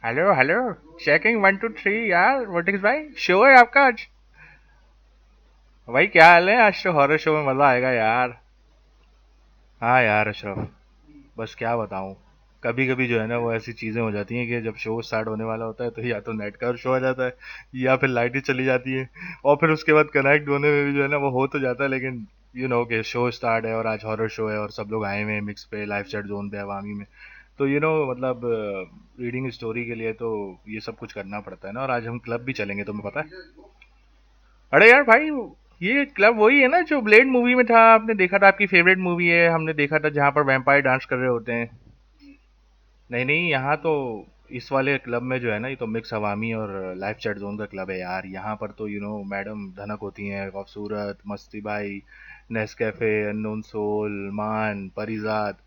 Hello hello. Checking 1 2 3 यार, vertices भाई show है आपका आज। भाई क्या हाल है? आज तो हॉरर शो में मजा आएगा यार। हाँ यार अशरफ, बस क्या बताऊं। कभी कभी जो है ना वो ऐसी चीजें हो जाती हैं कि जब शो स्टार्ट होने वाला होता है तो या तो नेट का शो आ जाता है या फिर लाइट ही चली जाती है। और फिर उसके बाद कनेक्ट होने में भी जो है ना वो हो तो जाता है, लेकिन कि शो स्टार्ट है और आज हॉरर शो है और सब लोग आए हुए हैं मिक्स पे लाइव चैट जोन पे अवामी में। तो मतलब रीडिंग स्टोरी के लिए तो ये सब कुछ करना पड़ता है ना। और आज हम क्लब भी चलेंगे, तुम्हें पता है? अरे यार भाई, ये क्लब वही है ना जो ब्लेड मूवी में था। आपने देखा था, आपकी फेवरेट मूवी है, हमने देखा था जहाँ पर वैम्पायर डांस कर रहे होते हैं। नहीं नहीं, यहाँ तो इस वाले क्लब में जो है ना ये तो मिक्स अवामी और लाइव चैट जोन का क्लब है यार। यहाँ पर तो मैडम धनक होती हैं, खूबसूरत मस्ती भाई, नेस्कैफे, अननोन सोल, मान, परिजात,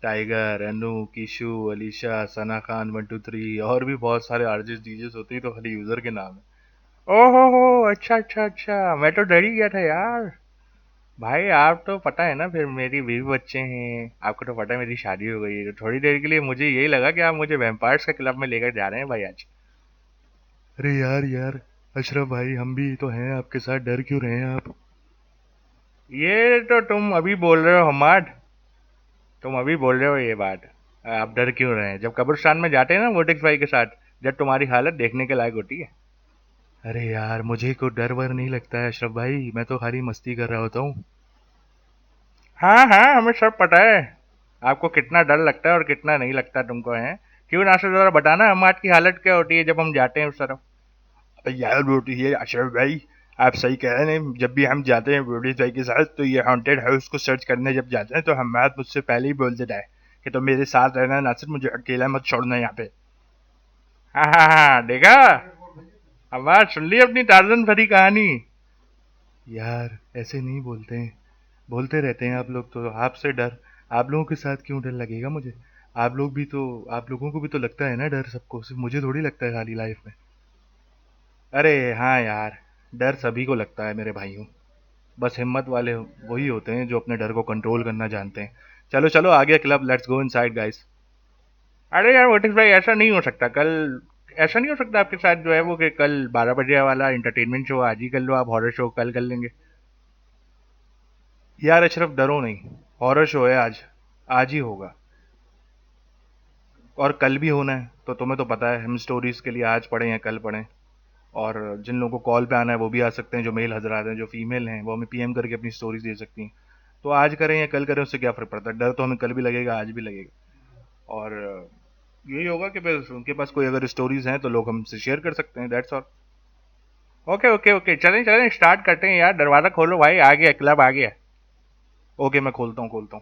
टाइगर, अनु, किशु, अलीशा, सना खान, 1 2 3 और भी बहुत सारे आरजेस डीजेस होते हैं, तो खाली यूजर के नाम है। ओहो हो, अच्छा अच्छा अच्छा, मैं तो डर ही गया था यार। भाई आप तो पता है ना, फिर मेरी बीवी बच्चे हैं, आपको तो पता है मेरी शादी हो गई है, तो थोड़ी देर के लिए मुझे यही लगा कि आप मुझे वैम्पायर्स के क्लब में लेकर जा रहे हैं भाई आज। अरे यार यार, अशरफ भाई हम भी तो हैं आपके साथ, डर क्यों रहे हैं आप? ये तो तुम अभी बोल रहे हो हमाद, तुम अभी बोल रहे हो ये बात। आप डर क्यों रहे हैं? जब कब्रिस्तान में जाते हैं ना वोटिक्स भाई के साथ, जब तुम्हारी हालत देखने के लायक होती है। अरे यार मुझे कोई डर वर नहीं लगता है अशरफ भाई, मैं तो खाली मस्ती कर रहा होता हूँ। हाँ हाँ, हमें सब पता है आपको कितना डर लगता है और कितना नहीं लगता तुमको है। क्यों ना, से जरा बताना हमाद की हालत क्या होती है जब हम जाते हैं उस तरफ। अबे यार ब्रोटी, ये अशरफ भाई आप सही कह रहे हैं। जब भी हम जाते हैं ब्रोटी भाई के साथ तो ये हॉन्टेड हाउस को सर्च करने जब जाते हैं तो हम बात मुझसे पहले ही बोल देता है कि तुम मेरे साथ रहना, ना सिर्फ मुझे अकेला मत छोड़ना यहाँ पे। हाँ हाँ हाँ, देखा, हमाद सुन ली अपनी टार्जन भरी कहानी। यार ऐसे नहीं बोलते हैं, बोलते रहते हैं आप लोग तो। आपसे डर, आप लोगों के साथ क्यों डर लगेगा मुझे? आप लोग भी तो, आप लोगों को भी तो लगता है ना डर, सबको, सिर्फ मुझे थोड़ी लगता है खाली लाइफ में। अरे हाँ यार, डर सभी को लगता है मेरे भाइयों। बस हिम्मत वाले वही होते हैं जो अपने डर को कंट्रोल करना जानते हैं। चलो चलो, आ गया club, let's go inside guys. अरे यार वोटिस भाई, ऐसा नहीं हो सकता कल। ऐसा नहीं हो सकता आपके साथ जो है वो कि कल 12 बजे वाला इंटरटेनमेंट शो आज ही कर लो, आप हॉरर शो कल कर लेंगे। यार अशरफ डरो नहीं, हॉरर शो है आज, आज ही होगा। और कल भी होना है, तो तुम्हें तो पता है हम स्टोरीज के लिए आज पढ़े हैं कल पढ़े। और जिन लोगों को कॉल पे आना है वो भी आ सकते हैं, जो मेल हजरात हैं, जो फीमेल हैं वो हमें पीएम करके अपनी स्टोरीज दे सकती हैं। तो आज करें या कल करें उससे क्या फ़र्क पड़ता है? डर तो हमें कल भी लगेगा, आज भी लगेगा। और यही होगा कि बस उनके पास कोई अगर स्टोरीज हैं तो लोग हमसे शेयर कर सकते हैं, that's all. Okay okay okay, चलें चलें, स्टार्ट करते हैं यार, दरवाजा खोलो भाई, आ गया क्लब आ गया। ओके मैं खोलता हूँ।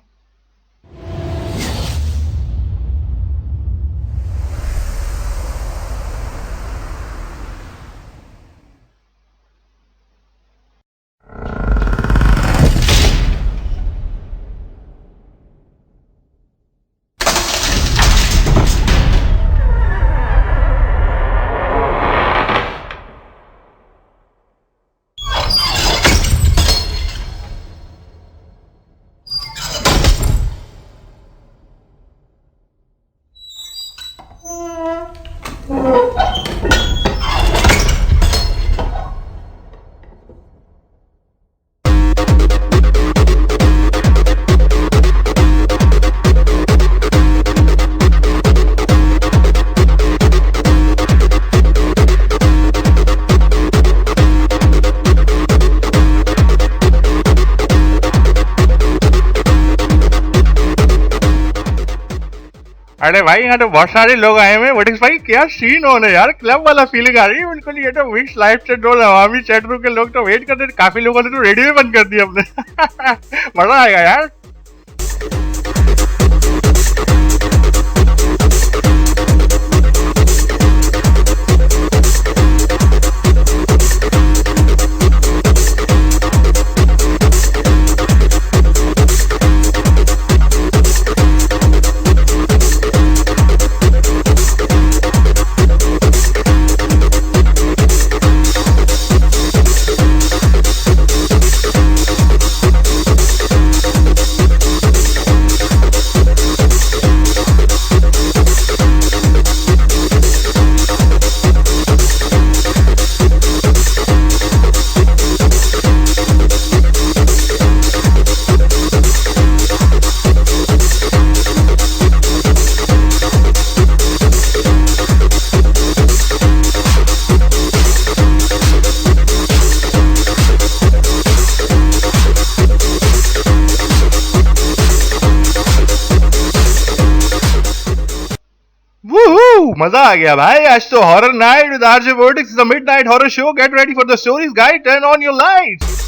अरे भाई, यहाँ तो बहुत सारे लोग आए हुए हैं। वटिस भाई क्या सीन हो रहा है यार, क्लब वाला फीलिंग आ रही है बिल्कुल। ये तो विक्स लाइव चैट रोल हमारी चैट रूम के लोग तो वेट कर रहे थे, काफी लोगों ने तो रेडियो बंद कर दिया अपने। मजा आएगा यार। मजा आ गया भाई, आज तो horror night with RJ verdicts, the midnight horror show. Gate ready for the stories guys, turn on your lights.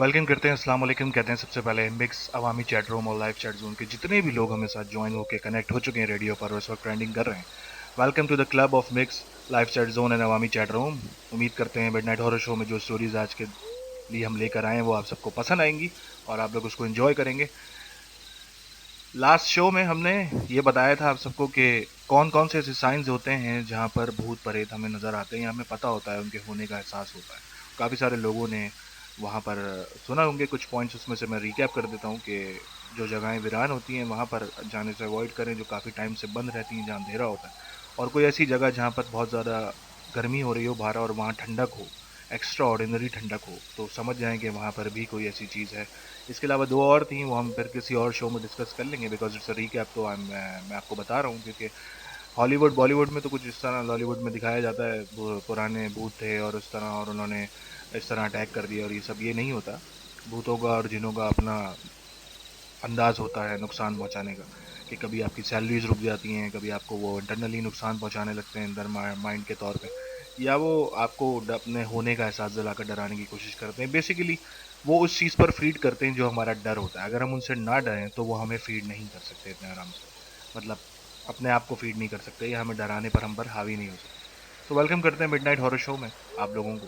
Welcome करते हैं, अस्सलाम वालेकुम कहते हैं सबसे पहले मिक्स अवामी चैट रूम और लाइव चैट जोन के जितने भी लोग हमें साथ ज्वाइन होकर कनेक्ट हो चुके हैं रेडियो पर और इस वक्त ट्रेंडिंग कर रहे हैं. Welcome to the club of mix live chat zone and Awami chat room. उम्मीद करते हैं मिडनाइट हॉरर शो में जो स्टोरीज आज के लिए हम लेकर आए हैं वो आप सबको पसंद आएंगी और आप लोग उसको एंजॉय करेंगे. लास्ट शो में हमने ये बताया था आप सबको कि कौन कौन से ऐसे साइंस होते हैं जहाँ पर भूत प्रेत हमें नज़र आते हैं या हमें पता होता है, उनके होने का एहसास होता है. काफ़ी सारे लोगों ने वहाँ पर सुना होंगे. कुछ पॉइंट्स उसमें से मैं रिकैप कर देता हूँ कि जो जगहें वीरान होती हैं वहाँ पर जाने से अवॉइड करें, जो काफ़ी टाइम से बंद रहती हैं, जहाँ अंधेरा होता है. और कोई ऐसी जगह जहाँ पर बहुत ज़्यादा गर्मी हो रही हो बाहर और वहाँ ठंडक हो, एक्स्ट्रा ऑर्डिनरी ठंडक हो, तो समझ जाएं कि वहाँ पर भी कोई ऐसी चीज़ है. इसके अलावा दो और थी, वो हम फिर किसी और शो में डिस्कस कर लेंगे बिकॉज इट्स अ रिकैप. तो मैं आपको बता रहा हूँ क्योंकि हॉलीवुड बॉलीवुड में तो कुछ इस तरह लॉलीवुड में दिखाया जाता है पुराने भूत थे और इस तरह और उन्होंने इस तरह अटैक कर दिया और ये सब. ये नहीं होता. भूतों का और जिनों का अपना अंदाज़ होता है नुकसान पहुंचाने का, कि कभी आपकी सैलरीज रुक जाती हैं, कभी आपको वो इंटरनली नुकसान पहुंचाने लगते हैं अंदर माइंड के तौर पे, या वो आपको अपने होने का एहसास दिलाकर डराने की कोशिश करते हैं. बेसिकली वो उस चीज़ पर फीड करते हैं जो हमारा डर होता है. अगर हम उनसे ना डरें तो वो हमें फीड नहीं कर सकते इतने आराम से. मतलब अपने आप को फीड नहीं कर सकते या हमें डराने पर हम पर हावी नहीं हो सकते. तो वेलकम करते हैं मिडनाइट हॉरर शो में आप लोगों को,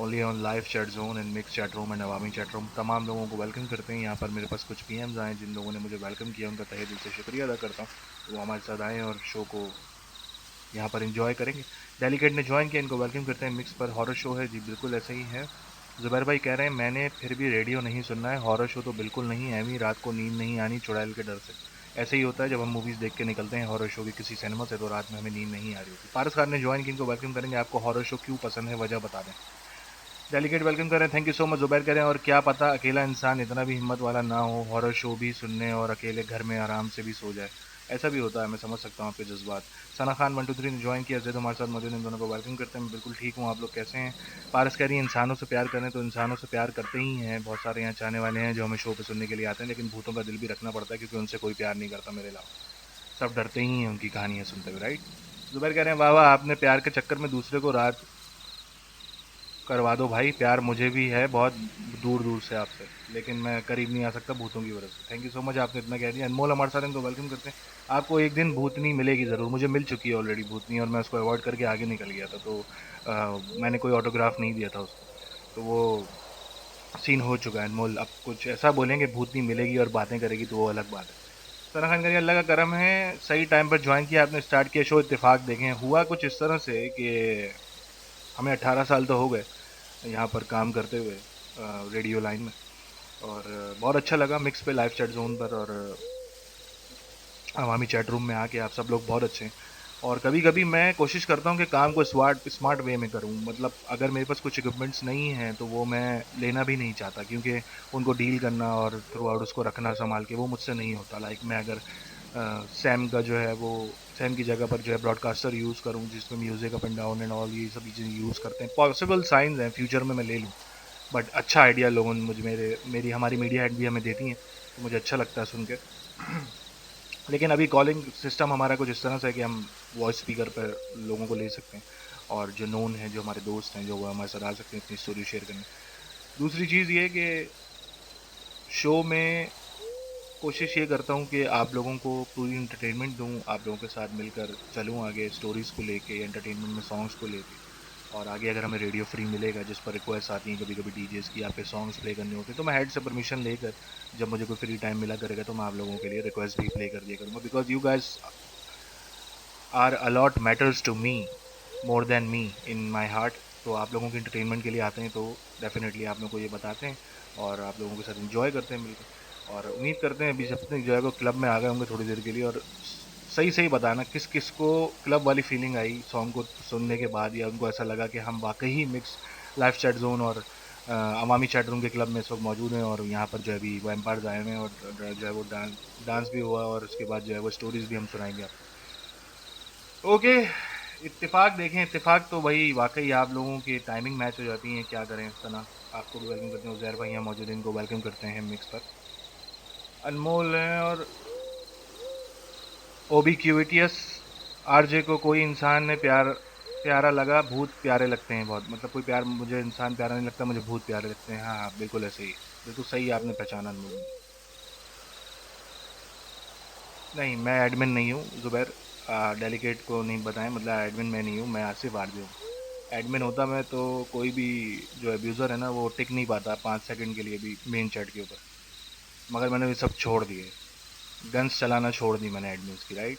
only on live chat zone and mix chat room and Awami chat room. तमाम लोगों को वेलकम करते हैं। यहाँ पर मेरे पास कुछ पीएम्स आए जिन लोगों ने मुझे वेलकम किया, उनका तहे दिल से शुक्रिया अदा करता हूँ। तो वो हमारे साथ आए और शो को यहाँ पर एंजॉय करेंगे। डेलीकेट ने ज्वाइन किया, इनको वेलकम करते हैं। मिक्स पर हॉरर शो है जी, बिल्कुल ऐसा ही है। जुबैर भाई कह रहे हैं मैंने फिर भी रेडियो नहीं सुनना है, हॉरर शो तो बिल्कुल नहीं, एमी रात को नींद नहीं आनी चुड़ैल के डर से। ऐसे ही होता है जब हम मूवीज़ देख के निकलते हैं हॉरर शो की किसी सिनेमा से, तो रात में हमें नींद नहीं आ रही होती। पारस खान ने ज्वाइन किया, इनको वेलकम करेंगे। आपको हॉरर शो क्यों पसंद है, वजह बता दें। डेलीकेट वेलकम कर रहे हैं, thank you so much. Zubair कह रहे हैं और क्या पता अकेला इंसान इतना भी हिम्मत वाला ना हो हॉरर शो भी सुनने और अकेले घर में आराम से भी सो जाए। ऐसा भी होता है, मैं समझ सकता हूँ आपके जज्बात। सना खान 123 ने ज्वाइन किया, जैद हमारे साथ मौजूद, इन दोनों को वेलकम करते हैं। मैं बिल्कुल ठीक हूँ, आप लोग कैसे हैं। पारस कह रही है इंसानों से प्यार करें तो इंसानों से प्यार करते ही हैं। बहुत सारे यहाँ चाहने वाले हैं जो हमें शो पे सुनने के लिए आते हैं, लेकिन भूतों का दिल भी रखना पड़ता है क्योंकि उनसे कोई प्यार नहीं करता मेरे अलावा। सब डरते ही हैं उनकी कहानियाँ सुनते हुए, राइट। जुबैर कह रहे हैं वाह वाह, आपने प्यार के चक्कर में दूसरे को रात करवा दो भाई। प्यार मुझे भी है बहुत दूर दूर से आपसे, लेकिन मैं करीब नहीं आ सकता भूतों की वजह से। थैंक यू सो मच, आपने इतना कह दिया। अनमोल हमारे साथ, इनको वेलकम करते हैं। आपको एक दिन भूतनी मिलेगी ज़रूर, मुझे मिल चुकी है ऑलरेडी भूतनी, और मैं उसको अवॉइड करके आगे निकल गया था। तो मैंने कोई ऑटोग्राफ नहीं दिया था उसको, तो वो सीन हो चुका है। अनमोल अब कुछ ऐसा बोलेंगे भूतनी मिलेगी और बातें करेगी तो वो अलग बात है। सना खान करिए अल्लाह का करम है, सही टाइम पर ज्वाइन किया आपने, स्टार्ट किया शो। इत्तेफाक देखें हुआ कुछ इस तरह से कि हमें 18 साल तो हो गए यहाँ पर काम करते हुए रेडियो लाइन में, और बहुत अच्छा लगा मिक्स पे लाइव चैट जोन पर और अवामी चैट रूम में आके। आप सब लोग बहुत अच्छे हैं, और कभी कभी मैं कोशिश करता हूँ कि काम को स्मार्ट वे में करूँ। मतलब अगर मेरे पास कुछ इक्विपमेंट्स नहीं हैं तो वो मैं लेना भी नहीं चाहता, क्योंकि उनको डील करना और थ्रू आउट उसको रखना संभाल के वो मुझसे नहीं होता। लाइक मैं अगर सैम का जो है वो सैम की जगह पर जो है ब्रॉडकास्टर यूज़ करूँ जिसमें music up and down and all ये सब चीज़ें यूज़ करते हैं, पॉसिबल साइंस हैं फ्यूचर में मैं ले लूँ। बट अच्छा आइडिया लोगों ने मुझे मेरी हमारी मीडिया हेड भी हमें देती हैं, तो मुझे अच्छा लगता है सुन के। लेकिन अभी कॉलिंग सिस्टम हमारा कुछ इस तरह से है कि हम वॉइस स्पीकर पर लोगों को ले सकते हैं, और जो नोन है जो हमारे दोस्त हैं जो वो हमारे साथ आ सकते हैं अपनी स्टोरी शेयर करने। दूसरी चीज़ ये कि शो में कोशिश ये करता हूँ कि आप लोगों को पूरी इंटरटेनमेंट दूँ, आप लोगों के साथ मिलकर चलूँ आगे स्टोरीज़ को लेके, एंटरटेनमेंट में सॉन्ग्स को लेके। और आगे अगर हमें रेडियो फ्री मिलेगा जिस पर रिक्वेस्ट आती हैं कभी कभी डीजेस की आपके सॉन्ग्स प्ले करने होते हैं, तो मैं हेड से परमिशन लेकर जब मुझे कोई फ्री टाइम मिला करेगा तो मैं आप लोगों के लिए रिक्वेस्ट भी प्ले कर दिया करूँगा, because you guys are a lot matters to me more than me in my heart. तो आप लोगों के इंटरटेनमेंट के लिए आते हैं तो डेफिनेटली आप लोगों को ये बताते हैं और आप लोगों के साथ इंजॉय करते हैं मिलकर। और उम्मीद करते हैं अभी जब तक जो है वो क्लब में आ गए होंगे थोड़ी देर के लिए, और सही सही बताना किस किस को क्लब वाली फीलिंग आई सॉन्ग को सुनने के बाद, या उनको ऐसा लगा कि हम वाकई ही मिक्स लाइव चैट जोन और अवामी चैट रूम के क्लब में इस वक्त मौजूद हैं, और यहाँ पर जो है अभी वैम्पायर्स आए हुए हैं और जो है वो डांस भी हुआ, और उसके बाद जो है वो स्टोरीज भी हम सुनाएंगे आपको। ओके, इत्तेफाक देखें, इत्तेफाक तो भाई वाकई आप लोगों की टाइमिंग मैच हो जाती है, क्या करें। सना आपको भी वेलकम करते हैं, उजैर भाई यहाँ मौजूद हैं, इनको वेलकम करते हैं मिक्स पर। अनमोल हैं और ओबीक्यूटियस आरजे को कोई इंसान ने प्यारा लगा, भूत प्यारे लगते हैं बहुत। मतलब कोई प्यार, मुझे इंसान प्यारा नहीं लगता, मुझे भूत प्यारे लगते हैं। हाँ हाँ बिल्कुल ऐसे ही, बिल्कुल सही आपने पहचाना अनमोल। नहीं मैं एडमिन नहीं हूँ जुबैर, डेलीकेट को नहीं बताएं, मतलब एडमिन मैं नहीं हूँ, मैं आसिफ आरजे हूँ। एडमिन होता मैं तो कोई भी जो एब्यूज़र है ना वो टिक नहीं पाता 5 सेकंड के लिए भी मेन चैट के ऊपर। मगर मैंने ये सब छोड़ दिए, गन्स चलाना छोड़ दी मैंने एडमिन्स की, राइट।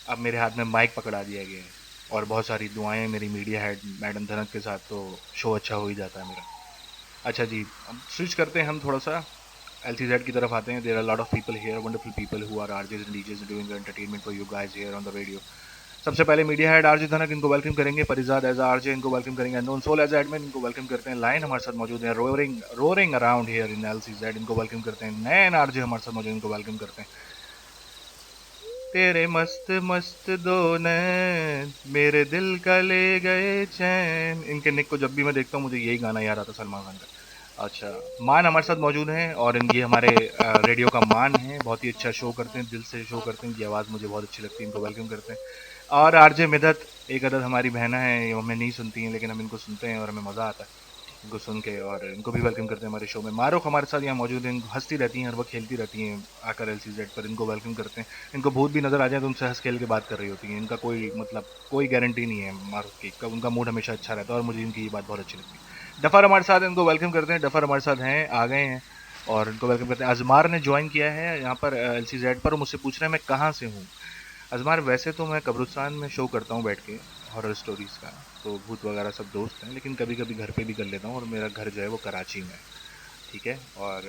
अब मेरे हाथ में माइक पकड़ा दिया गया है, और बहुत सारी दुआएं मेरी मीडिया हेड मैडम धनक के साथ, तो शो अच्छा हो ही जाता है मेरा। अच्छा जी, अब स्विच करते हैं हम थोड़ा सा एल की तरफ आते हैं। There are lot of people here, wonderful people who are RJs and DJs doing entertainment for you guys here on the radio. सबसे पहले मीडिया हेड आरजे धनक, इनको वेलकम करेंगे। परिजाद एज आरजे, इनको वेलकम करेंगे। अननोन सोल एज एडमिन, इनको welcome करते हैं। Line हमारे साथ मौजूद है, roaring roaring around here in LCZ, इनको वेलकम करते हैं। नैन आरजे हमारे साथ मौजूद, इनको वेलकम करते हैं। तेरे मस्त मस्त दो नैन मेरे दिल का ले गए चैन, इनके निक को जब भी मैं देखता हूँ मुझे यही गाना याद आता है, सलमान खान का। अच्छा, मान हमारे साथ मौजूद हैं, और ये हमारे रेडियो का मान है, बहुत ही अच्छा शो करते हैं, दिल से शो करते हैं, इनकी आवाज़ मुझे बहुत अच्छी लगती है, इनको वेलकम करते हैं। और आरजे मिदत, एक अदद हमारी बहना है, ये हमें नहीं सुनती हैं लेकिन हम इनको सुनते हैं और हमें मज़ा आता है। इनको सुन के, और इनको भी वेलकम करते हैं हमारे शो में। मारूख हमारे साथ यहाँ मौजूद हैं, हंसती रहती हैं, हर वक्त खेलती रहती हैं आकर LCZ पर। इनको वेलकम करते हैं। इनको भूत भी नजर आ जाए तो उनसे हंस खेल के बात कर रही होती हैं। इनका कोई मतलब कोई गारंटी नहीं है मारूख की, कब उनका मूड हमेशा अच्छा रहता है, और मुझे इनकी ये बात बहुत अच्छी लगती है। डफर हमारे साथ हैं, इनको वेलकम करते हैं। डफर हमारे साथ हैं, आ गए हैं, और इनको वेलकम करते हैं। अजमार ने ज्वाइन किया है यहाँ पर LCZ पर, मुझसे पूछ रहे हैं मैं कहाँ से हूँ। अजमार, वैसे तो मैं कब्रिस्तान में शो करता हूँ बैठ के, हॉरर स्टोरीज़ का, तो भूत वगैरह सब दोस्त हैं, लेकिन कभी कभी घर पे भी कर लेता हूँ, और मेरा घर जो है वो कराची में है। ठीक है, और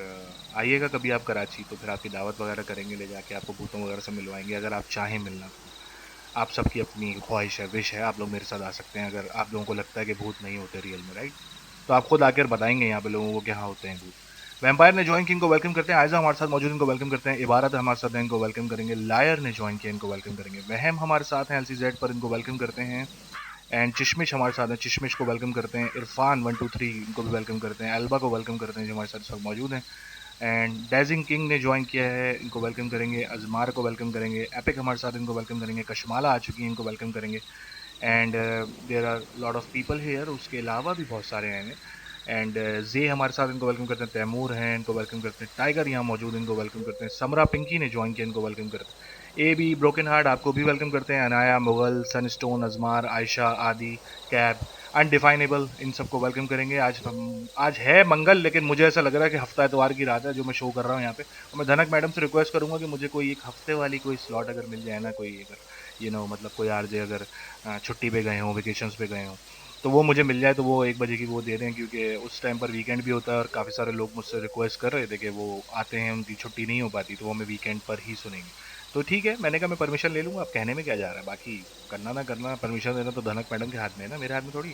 आइएगा कभी आप कराची, तो फिर आपकी दावत वगैरह करेंगे, ले जाके आपको भूतों वगैरह से मिलवाएंगे, अगर आप चाहें मिलना तो। आप सबकी अपनी ख्वाहिश है, विश है, आप लोग मेरे साथ आ सकते हैं अगर आप लोगों को लगता है कि भूत नहीं होते रियल में, राइट? तो आप खुद आकर बताएंगे यहाँ पे लोगों को क्या होते हैं भूत। वैम्पायर ने ज्वाइन किया, इनको वेलकम करते हैं। आयजा हमारे साथ मौजूद, इनको वेलकम करते हैं। इबारत हमारे साथ है, इनको वेलकम करेंगे। लायर ने ज्वाइन किया, इनको वेलकम करेंगे। वहम हमारे साथ हैं LCZ पर, इनको वेलकम करते हैं। एंड चिशमिश हमारे साथ हैं, चिशमिश को वेलकम करते हैं। इरफान 123 इनको भी वेलकम करते हैं। अल्बा को वेलकम करते हैं जो हमारे साथ सब मौजूद हैं। एंड डेजिंग किंग ने ज्वाइन किया है, इनको वेलकम करेंगे। अजमार को वेलकम करेंगे। एपिक हमारे साथ, इनको वेलकम करेंगे। कशमाला आ चुकी है, इनको वेलकम करेंगे। And there are lot of people here, उसके अलावा भी बहुत सारे हैं। एंड जे हमारे साथ, इनको वेलकम करते हैं। तैमूर हैं, इनको वेलकम करते हैं। टाइगर यहाँ मौजूद, इनको वेलकम करते हैं। समरा पिंकी ने ज्वाइन किया, इनको वेलकम करते हैं। ए बी ब्रोकन हार्ट आपको भी वेलकम करते हैं। अनाया, मुगल, सनस्टोन, अजमार, आयशा, आदि, कैब, अनडिफाइनेबल, इन सबको वेलकम करेंगे। आज है मंगल, लेकिन मुझे ऐसा लग रहा है कि हफ्ता एतवार की रात है जो मैं शो कर रहा हूँ यहाँ पे। और मैं धनक मैडम से रिक्वेस्ट करूंगा कि मुझे कोई एक हफ्ते वाली कोई स्लॉट अगर मिल जाए ना, कोई अगर मतलब कोई आरजे अगर छुट्टी पे गए हों, वेकेशंस पे गए हों, तो वो मुझे मिल जाए, तो वो 1 बजे की वो दे दें, क्योंकि उस टाइम पर वीकेंड भी होता है, और काफ़ी सारे लोग मुझसे रिक्वेस्ट कर रहे थे कि वो आते हैं, उनकी छुट्टी नहीं हो पाती, तो वो हमें वीकेंड पर ही सुनेंगे। तो ठीक है, मैंने कहा मैं परमिशन ले लूँगा, अब कहने में क्या जा रहा है, बाकी करना ना करना, परमिशन देना तो धनक मैडम के हाथ में है ना, मेरे हाथ में थोड़ी।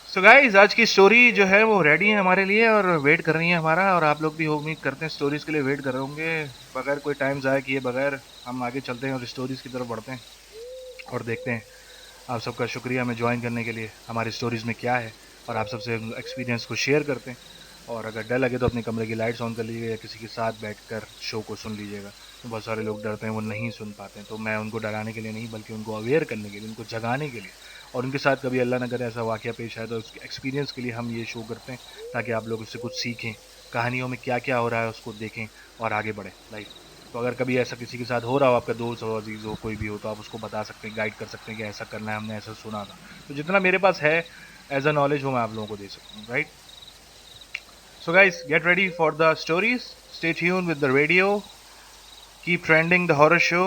सो गाइज, आज की स्टोरी जो है वो रेडी है हमारे लिए, और वेट कर रही है हमारा, और आप लोग भी उम्मीद करते हैं स्टोरीज़ के लिए वेट कर रहे होंगे। बगैर कोई टाइम ज़ाया किए बगैर हम आगे चलते हैं और स्टोरीज़ की तरफ बढ़ते हैं, और देखते हैं। आप सबका शुक्रिया हमें ज्वाइन करने के लिए, हमारी स्टोरीज़ में क्या है, और आप सबसे एक्सपीरियंस को शेयर करते हैं। और अगर डर लगे तो अपने कमरे की लाइट्स ऑन कर लीजिएगा, या किसी के साथ बैठकर शो को सुन लीजिएगा। तो बहुत सारे लोग डरते हैं, वो नहीं सुन पाते हैं, तो मैं उनको डराने के लिए नहीं, बल्कि उनको अवेयर करने के लिए, उनको जगाने के लिए, और उनके साथ कभी अल्लाह न करे ऐसा वाक़या पेश आए तो उसके एक्सपीरियंस के लिए हम ये शो करते हैं, ताकि आप लोग उससे कुछ सीखें, कहानियों में क्या क्या हो रहा है उसको देखें, और आगे बढ़ें लाइफ। तो अगर कभी ऐसा किसी के साथ हो रहा हो, आपका दोस्त हो, अजीज़ हो, कोई भी हो, तो आप उसको बता सकते हैं, गाइड कर सकते हैं कि ऐसा करना है, हमने ऐसा सुना था। तो जितना मेरे पास है एज अ नॉलेज, वो मैं आप लोगों को दे सकता हूँ, right? So guys, get ready for the stories. Stay tuned with the radio. Keep trending the horror show,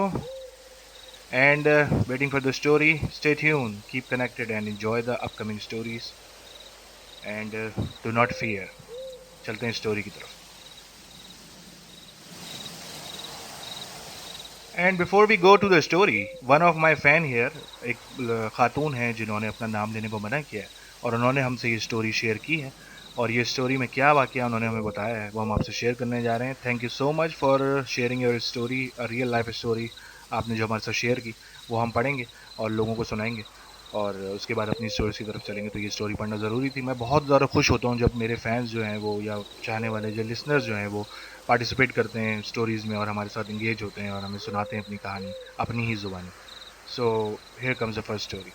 and waiting for the story. Stay tuned. Keep connected and enjoy the upcoming stories. And do not fear. चलते हैं story की तरफ. And before we go to the story, one of my fan here, एक खातून है जिन्होंने अपना नाम लेने को मना किया है, और उन्होंने हमसे ये स्टोरी शेयर की है, और ये स्टोरी में क्या वाक़या उन्होंने हमें बताया है वो हम आपसे शेयर करने जा रहे हैं। Thank you so much for sharing your story, real life story आपने जो हमारे साथ शेयर की, वो हम पढ़ेंगे और लोगों को सुनाएंगे, और उसके बाद अपनी स्टोरीज़ की तरफ चलेंगे। तो ये स्टोरी पढ़ना ज़रूरी थी। मैं बहुत ज़्यादा खुश होता हूँ जब मेरे फैंस जो हैं वो, या चाहने वाले जो लिसनर्स जो हैं वो पार्टिसिपेट करते हैं स्टोरीज़ में, और हमारे साथ इंगेज होते हैं, और हमें सुनाते हैं अपनी कहानी अपनी ही ज़ुबानी। So here comes the first story.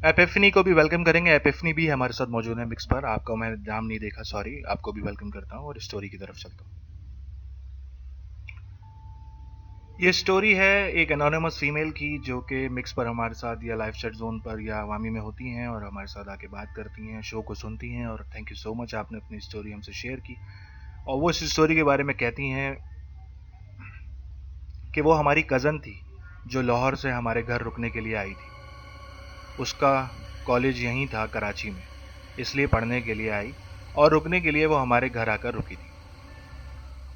Epiphany को भी वेलकम करेंगे। एपिफनी भी हमारे साथ मौजूद है मिक्स पर। आपका मैं नाम नहीं देखा, सॉरी। आपको भी वेलकम करता हूँ, और स्टोरी की तरफ चलता हूँ। ये स्टोरी है एक एनोनिमस फीमेल की, जो कि मिक्स पर हमारे साथ, या लाइव चैट जोन पर, या अवामी में होती हैं, और हमारे साथ आके बात करती हैं, शो को सुनती हैं। और थैंक यू सो मच, आपने अपनी स्टोरी हमसे शेयर की। और वो इस स्टोरी के बारे में कहती हैं कि वो हमारी कज़न थी जो लाहौर से हमारे घर रुकने के लिए आई थी। उसका कॉलेज यहीं था कराची में, इसलिए पढ़ने के लिए आई, और रुकने के लिए वो हमारे घर आकर रुकी थी।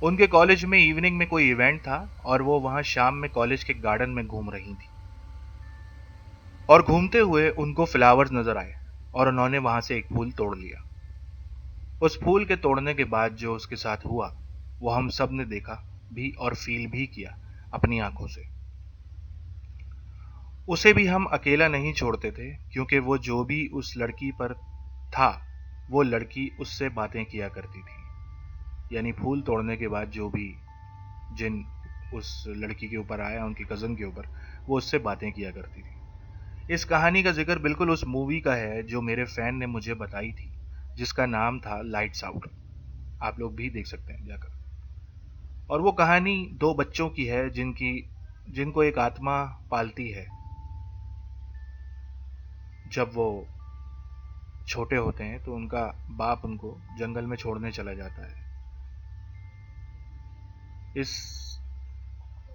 उनके कॉलेज में इवनिंग में कोई इवेंट था, और वो वहाँ शाम में कॉलेज के गार्डन में घूम रही थी। और घूमते हुए उनको फ्लावर्स नजर आए और उन्होंने वहां से एक फूल तोड़ लिया। उस फूल के तोड़ने के बाद जो उसके साथ हुआ वो हम सब ने देखा भी और फील भी किया अपनी आंखों से। उसे भी हम अकेला नहीं छोड़ते थे क्योंकि वो जो भी उस लड़की पर था वो लड़की उससे बातें किया करती थी। यानी फूल तोड़ने के बाद जो भी जिन उस लड़की के ऊपर आया, उनकी कज़न के ऊपर, वो उससे बातें किया करती थी। इस कहानी का जिक्र बिल्कुल उस मूवी का है जो मेरे फैन ने मुझे बताई थी, जिसका नाम था लाइट्स आउट। आप लोग भी देख सकते हैं जाकर। और वो कहानी दो बच्चों की है जिनको एक आत्मा पालती है। जब वो छोटे होते हैं तो उनका बाप उनको जंगल में छोड़ने चला जाता है। इस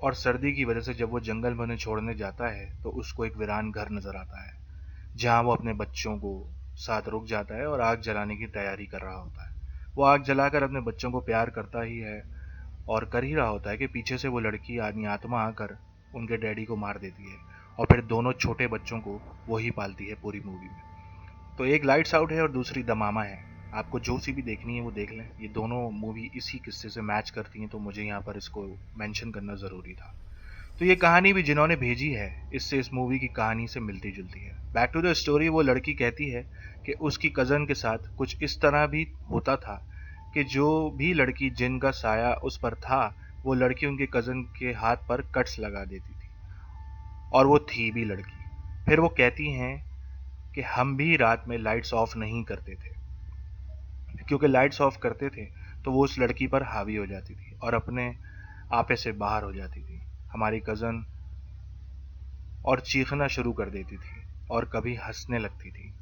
और सर्दी की वजह से जब वो जंगल में उन्हें छोड़ने जाता है तो उसको एक वीरान घर नजर आता है, जहां वो अपने बच्चों को साथ रुक जाता है और आग जलाने की तैयारी कर रहा होता है। वो आग जलाकर अपने बच्चों को प्यार करता ही है और कर ही रहा होता है कि पीछे से वो लड़की यानी आत्मा आकर उनके डैडी को मार देती है और फिर दोनों छोटे बच्चों को वो ही पालती है पूरी मूवी में। तो एक लाइट्स आउट है और दूसरी द मामा है। आपको जो सी भी देखनी है वो देख लें। ये दोनों मूवी इसी किस्से से मैच करती हैं, तो मुझे यहाँ पर इसको मेंशन करना ज़रूरी था। तो ये कहानी भी जिन्होंने भेजी है इससे इस मूवी की कहानी से मिलती जुलती है। बैक टू द स्टोरी, वो लड़की कहती है कि उसकी कज़न के साथ कुछ इस तरह भी होता था कि जो भी लड़की जिनका साया उस पर था वो लड़की उनके कज़न के हाथ पर कट्स लगा देती थी, और वो थी भी लड़की। फिर वो कहती हैं कि हम भी रात में लाइट्स ऑफ नहीं करते थे, क्योंकि लाइट्स ऑफ करते थे तो वो उस लड़की पर हावी हो जाती थी और अपने आपे से बाहर हो जाती थी, हमारी कज़न, और चीखना शुरू कर देती थी और कभी हंसने लगती थी।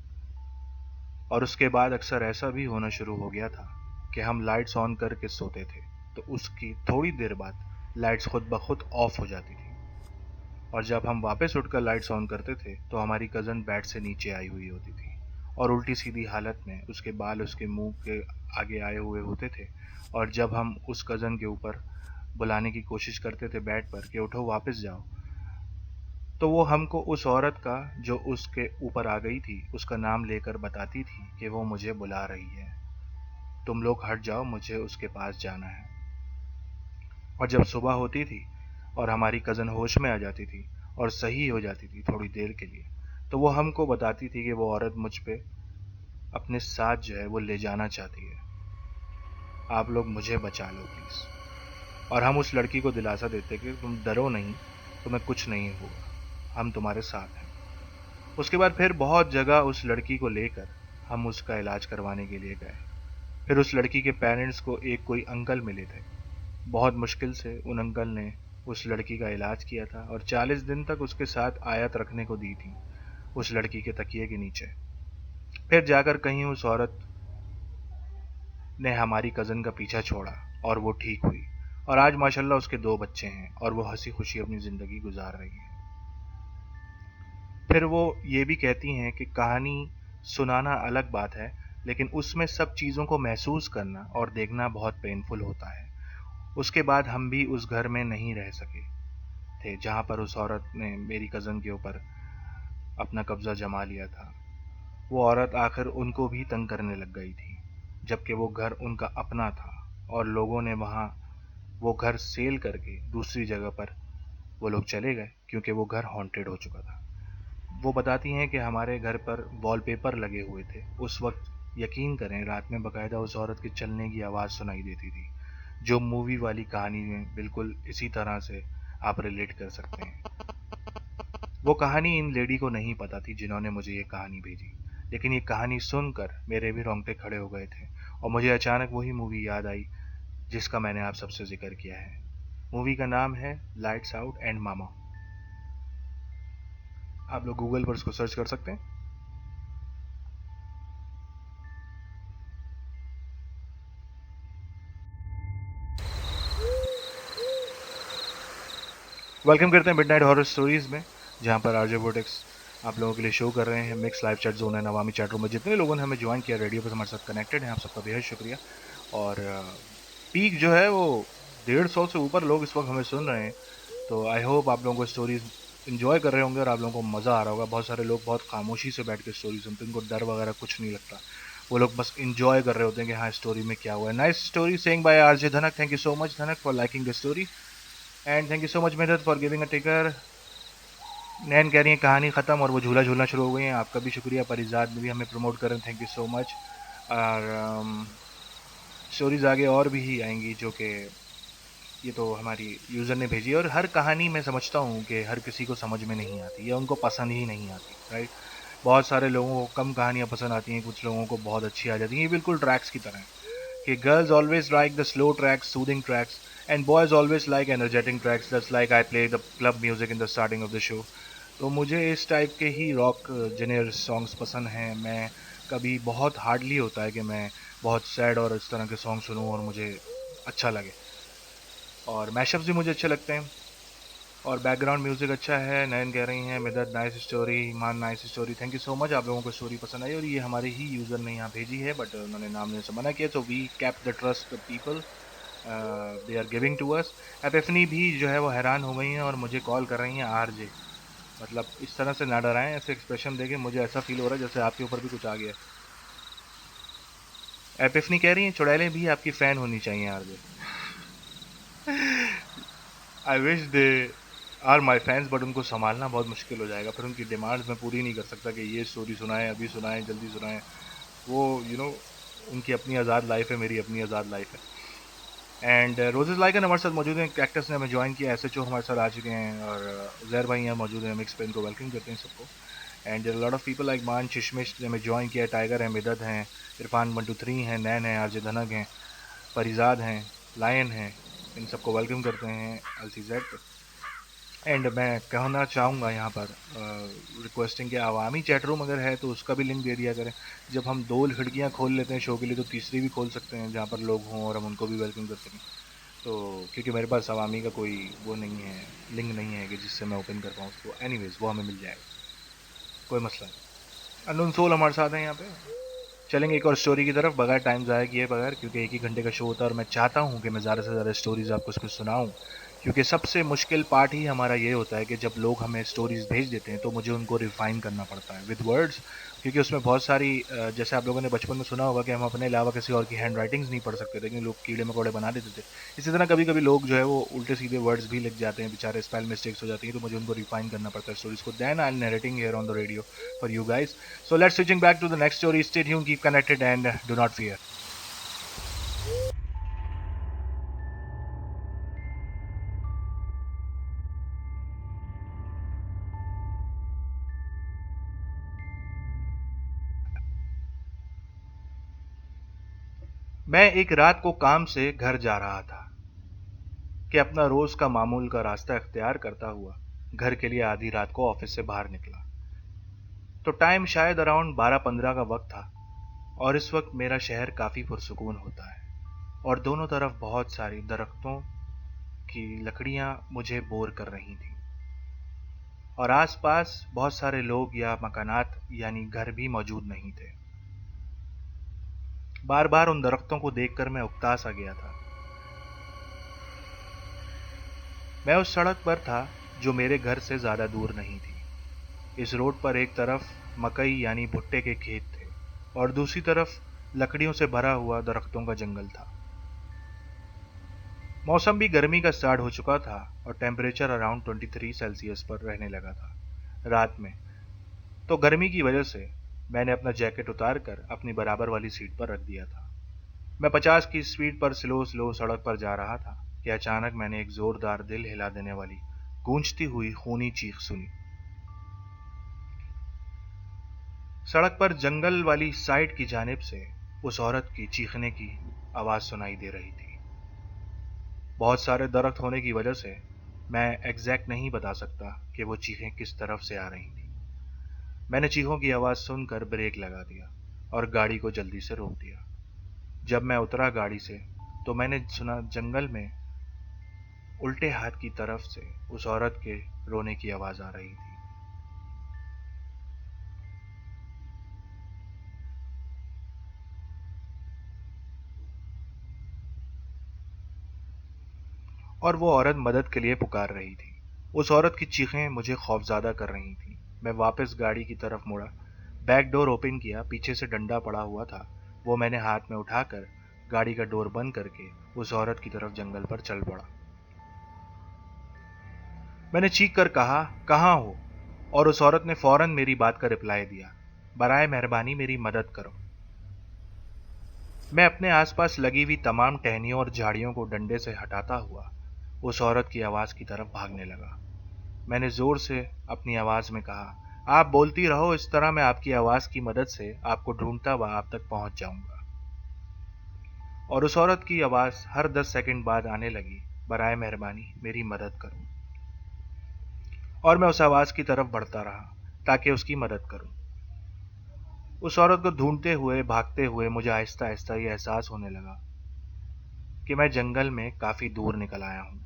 और उसके बाद अक्सर ऐसा भी होना शुरू हो गया था कि हम लाइट्स ऑन करके सोते थे तो उसकी थोड़ी देर बाद लाइट्स खुद ब खुद ऑफ हो जाती थी, और जब हम वापस उठकर लाइट्स ऑन करते थे तो हमारी कज़न बेड से नीचे आई हुई होती थी और उल्टी सीधी हालत में उसके बाल उसके मुंह के आगे आए हुए होते थे। और जब हम उस कज़न के ऊपर बुलाने की कोशिश करते थे बेड पर कि उठो वापस जाओ, तो वो हमको उस औरत का जो उसके ऊपर आ गई थी उसका नाम लेकर बताती थी कि वो मुझे बुला रही है, तुम लोग हट जाओ, मुझे उसके पास जाना है। और जब सुबह होती थी और हमारी कज़न होश में आ जाती थी और सही हो जाती थी थोड़ी देर के लिए, तो वो हमको बताती थी कि वो औरत मुझ पे अपने साथ जो है वो ले जाना चाहती है, आप लोग मुझे बचा लो प्लीज़। और हम उस लड़की को दिलासा देते कि तुम डरो नहीं, तुम्हें कुछ नहीं होगा, हम तुम्हारे साथ हैं। उसके बाद फिर बहुत जगह उस लड़की को लेकर हम उसका इलाज करवाने के लिए गए। फिर उस लड़की के पेरेंट्स को एक कोई अंकल मिले थे। बहुत मुश्किल से उन अंकल ने उस लड़की का इलाज किया था और 40 दिन तक उसके साथ आयत रखने को दी थी उस लड़की के तकिए के नीचे। फिर जाकर कहीं उस औरत ने हमारी कज़न का पीछा छोड़ा और वो ठीक हुई, और आज माशाल्लाह उसके 2 बच्चे हैं और वो हंसी खुशी अपनी ज़िंदगी गुजार रही है। फिर वो ये भी कहती हैं कि कहानी सुनाना अलग बात है, लेकिन उसमें सब चीज़ों को महसूस करना और देखना बहुत पेनफुल होता है। उसके बाद हम भी उस घर में नहीं रह सके थे जहाँ पर उस औरत ने मेरी कज़न के ऊपर अपना कब्ज़ा जमा लिया था। वो औरत आखिर उनको भी तंग करने लग गई थी, जबकि वो घर उनका अपना था और लोगों ने वहाँ वो घर सेल करके दूसरी जगह पर वो लोग चले गए क्योंकि वो घर हॉन्टेड हो चुका था। वो बताती हैं कि हमारे घर पर वॉलपेपर लगे हुए थे उस वक्त। यकीन करें रात में बाकायदा उस औरत के चलने की आवाज़ सुनाई देती थी, जो मूवी वाली कहानी में बिल्कुल इसी तरह से आप रिलेट कर सकते हैं। वो कहानी इन लेडी को नहीं पता थी जिन्होंने मुझे ये कहानी भेजी, लेकिन ये कहानी सुनकर मेरे भी रोंगटे खड़े हो गए थे और मुझे अचानक वही मूवी याद आई जिसका मैंने आप सबसे जिक्र किया है। मूवी का नाम है लाइट्स आउट एंड मामा। आप लोग गूगल पर उसको सर्च कर सकते हैं। वेलकम करते हैं मिडनाइट हॉरर स्टोरीज में, जहां पर आरजे वोटेक्स आप लोगों के लिए शो कर रहे हैं। मिक्स लाइव चैट जोन है नवामी चैट रूम में। जितने लोगों ने हमें ज्वाइन किया रेडियो पर हमारे साथ कनेक्टेड हैं, आप सबका बेहद शुक्रिया। और पीक जो है वो 150 से ऊपर लोग इस वक्त हमें सुन रहे हैं। तो आई होप आप लोगों को स्टोरीज इन्जॉय कर रहे होंगे और आप लोगों को मज़ा आ रहा होगा। बहुत सारे लोग बहुत खामोशी से बैठ के स्टोरी सुनते हैं, उनको डर वगैरह कुछ नहीं लगता। वो लोग बस इन्जॉय कर रहे होते हैं कि हाँ स्टोरी में क्या हुआ है। Nice story saying by RJ धनक, थैंक यू सो मच धनक for liking the story, and thank you so much मेहनत फॉर गिविंग अ टेकर। नैन कह रही है कहानी ख़त्म और वो झूला झूलना शुरू हो गई हैं। आपका भी शुक्रिया, परिजात ने भी हमें प्रमोट कर रहे हैं, थैंक यू सो मच। और स्टोरीज़ आगे और भी ही आएंगी जो कि ये तो हमारी यूज़र ने भेजी है। और हर कहानी मैं समझता हूँ कि हर किसी को समझ में नहीं आती या उनको पसंद ही नहीं आती, राइट। बहुत सारे लोगों को कम कहानियाँ पसंद आती हैं, कुछ लोगों को बहुत अच्छी आ जाती हैं। ये बिल्कुल ट्रैक्स की तरह है कि girls always like the slow tracks, soothing tracks, and boys always like energetic tracks, just like I play the club music in the starting of the show. तो मुझे इस टाइप के ही रॉक जेनर सॉन्ग्स पसंद हैं। मैं कभी बहुत hardly होता है कि मैं बहुत सैड और इस तरह के सॉन्ग सुनूं और मुझे अच्छा लगे। और मैशअप्स भी मुझे अच्छे लगते हैं और बैकग्राउंड म्यूजिक अच्छा है। नयन कह रही हैं Midhat nice story, Iman nice story, thank you so much. आप लोगों को स्टोरी पसंद आई और ये हमारे ही यूज़र ने यहाँ भेजी है, बट उन्होंने नाम लेने से मना किया, तो we cap the trust the people they are giving to us. Epiphany भी जो है वो हैरान हो गई हैं और मुझे कॉल कर रही हैं आरजे। मतलब इस तरह से ना डराएं, ऐसे एक्सप्रेशन देके मुझे ऐसा फील हो रहा है जैसे आपके ऊपर भी कुछ आ गया। एपिफनी कह रही हैं चुड़ैलें भी आपकी फ़ैन होनी चाहिए RJ. I wish they are my fans, but उनको संभालना बहुत मुश्किल हो जाएगा। फिर उनकी डिमांड्स मैं पूरी नहीं कर सकता कि ये स्टोरी सुनाएं, अभी सुनाएं, जल्दी सुनाएं। वो उनकी अपनी आज़ाद लाइफ है, मेरी अपनी आज़ाद लाइफ है। एंड रोजेज लाइकन हमारे साथ मौजूद हैं, कैक्टस ने हमें ज्वाइन किया, एस एच ओ हमारे साथ आ चुके हैं, और जहर भाई यहाँ मौजूद हैं। मिक्स पे इनको वेलकम करते हैं सबको। And lot of people like मान चिशमिश ने हमें ज्वाइन किया, टाइगर है, मिदत हैं, इरफान 123 हैं, नैन हैं, आरजे धनक हैं, परिजाद हैं, लायन हैं। इन सबको वेलकम करते हैं LCZ पे। एंड मैं कहना चाहूँगा यहाँ पर रिक्वेस्टिंग कि अवामी चैट रूम अगर है तो उसका भी लिंक दे दिया करें। जब हम दो खिड़कियाँ खोल लेते हैं शो के लिए तो तीसरी भी खोल सकते हैं जहाँ पर लोग हों और हम उनको भी वेलकम कर सकें। तो क्योंकि मेरे पास अवामी का कोई वो नहीं है, लिंक नहीं है कि जिससे मैं ओपन कर पाऊँ उसको। एनीवेज वो हमें मिल जाएगा, कोई मसला नहीं। अननोन सोल हमारे साथ हैं यहाँ पे। चलेंगे एक और स्टोरी की तरफ बगैर टाइम ज़ाया किए बगैर, क्योंकि एक ही घंटे का शो होता है और मैं चाहता हूँ कि मैं ज़्यादा से ज़्यादा स्टोरीज़ आपको उसमें सुनाऊँ। क्योंकि सबसे मुश्किल पार्ट ही हमारा ये होता है कि जब लोग हमें स्टोरीज़ भेज देते हैं तो मुझे उनको रिफ़ाइन करना पड़ता है विद वर्ड्स। क्योंकि उसमें बहुत सारी जैसे आप लोगों ने बचपन में सुना होगा कि हम अपने अलावा किसी और की हैंड राइटिंग्स नहीं पढ़ सकते थे, क्योंकि लोग कीड़े मकोड़े बना देते थे। इसी तरह कभी कभी लोग जो है वो उल्टे सीधे वर्ड्स भी लिख जाते हैं, बेचारे स्पेल मिस्टेक्स हो जाती हैं, तो मुझे उनको रिफाइन करना पड़ता है स्टोरीज को। Then I am narrating here on the radio for you guys. So let's switching back to the next story. Stay tuned, keep connected, and do not fear. मैं एक रात को काम से घर जा रहा था कि अपना रोज का मामूल का रास्ता इख्तियार करता हुआ घर के लिए आधी रात को ऑफिस से बाहर निकला। तो टाइम शायद अराउंड 12-15 का वक्त था और इस वक्त मेरा शहर काफी पुरसुकून होता है और दोनों तरफ बहुत सारी दरख्तों की लकड़ियां मुझे बोर कर रही थी और आसपास बहुत सारे लोग या मकानात यानी घर भी मौजूद नहीं थे। बार बार उन दरख्तों को देखकर मैं उकता सा गया था। मैं उस सड़क पर था जो मेरे घर से ज्यादा दूर नहीं थी। इस रोड पर एक तरफ मकई यानी भुट्टे के खेत थे और दूसरी तरफ लकड़ियों से भरा हुआ दरख्तों का जंगल था। मौसम भी गर्मी का स्टार्ट हो चुका था और टेम्परेचर अराउंड 23 सेल्सियस पर रहने लगा था रात में। तो गर्मी की वजह से मैंने अपना जैकेट उतार कर अपनी बराबर वाली सीट पर रख दिया था। मैं 50 की स्पीड पर स्लो स्लो सड़क पर जा रहा था कि अचानक मैंने एक जोरदार दिल हिला देने वाली गूंजती हुई खूनी चीख सुनी। सड़क पर जंगल वाली साइड की जानिब से उस औरत की चीखने की आवाज सुनाई दे रही थी। बहुत सारे दरख्त होने की वजह से मैं एग्जैक्ट नहीं बता सकता कि वो चीखें किस तरफ से आ रही थी। मैंने चीखों की आवाज सुनकर ब्रेक लगा दिया और गाड़ी को जल्दी से रोक दिया। जब मैं उतरा गाड़ी से तो मैंने सुना जंगल में उल्टे हाथ की तरफ से उस औरत के रोने की आवाज आ रही थी। और वो औरत मदद के लिए पुकार रही थी। उस औरत की चीखें मुझे खौफज़दा कर रही थीं। मैं वापस गाड़ी की तरफ मुड़ा, बैक डोर ओपन किया, पीछे से डंडा पड़ा हुआ था, वो मैंने हाथ में उठाकर गाड़ी का डोर बंद करके उस औरत की तरफ जंगल पर चल पड़ा। मैंने चीख कर कहा, कहाँ हो? और उस औरत ने फौरन मेरी बात का रिप्लाई दिया, बराए मेहरबानी मेरी मदद करो। मैं अपने आसपास लगी हुई तमाम टहनियों और झाड़ियों को डंडे से हटाता हुआ उस औरत की आवाज की तरफ भागने लगा। मैंने जोर से अपनी आवाज में कहा, आप बोलती रहो, इस तरह मैं आपकी आवाज की मदद से आपको ढूंढता हुआ आप तक पहुंच जाऊंगा। और उस औरत की आवाज हर 10 सेकंड बाद आने लगी, बराए मेहरबानी मेरी मदद करो। और मैं उस आवाज की तरफ बढ़ता रहा ताकि उसकी मदद करूं। उस औरत को ढूंढते हुए, भागते हुए मुझे आहिस्ता आहिस्ता ये एहसास होने लगा कि मैं जंगल में काफी दूर निकल आया हूं,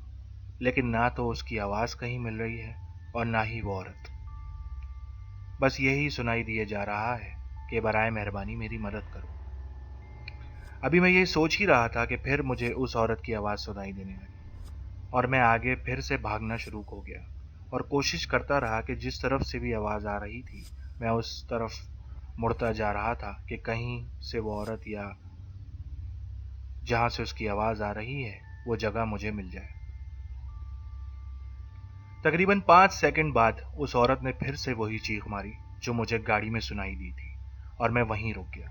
लेकिन ना तो उसकी आवाज कहीं मिल रही है और ना ही वो औरत। बस यही सुनाई दिए जा रहा है कि बराए मेहरबानी मेरी मदद करो। अभी मैं ये सोच ही रहा था कि फिर मुझे उस औरत की आवाज सुनाई देने लगी और मैं आगे फिर से भागना शुरू हो गया और कोशिश करता रहा कि जिस तरफ से भी आवाज आ रही थी मैं उस तरफ मुड़ता जा रहा था कि कहीं से वो औरत या जहां से उसकी आवाज आ रही है वो जगह मुझे मिल जाए। तकरीबन 5 सेकंड बाद उस औरत ने फिर से वही चीख मारी जो मुझे गाड़ी में सुनाई दी थी और मैं वहीं रुक गया।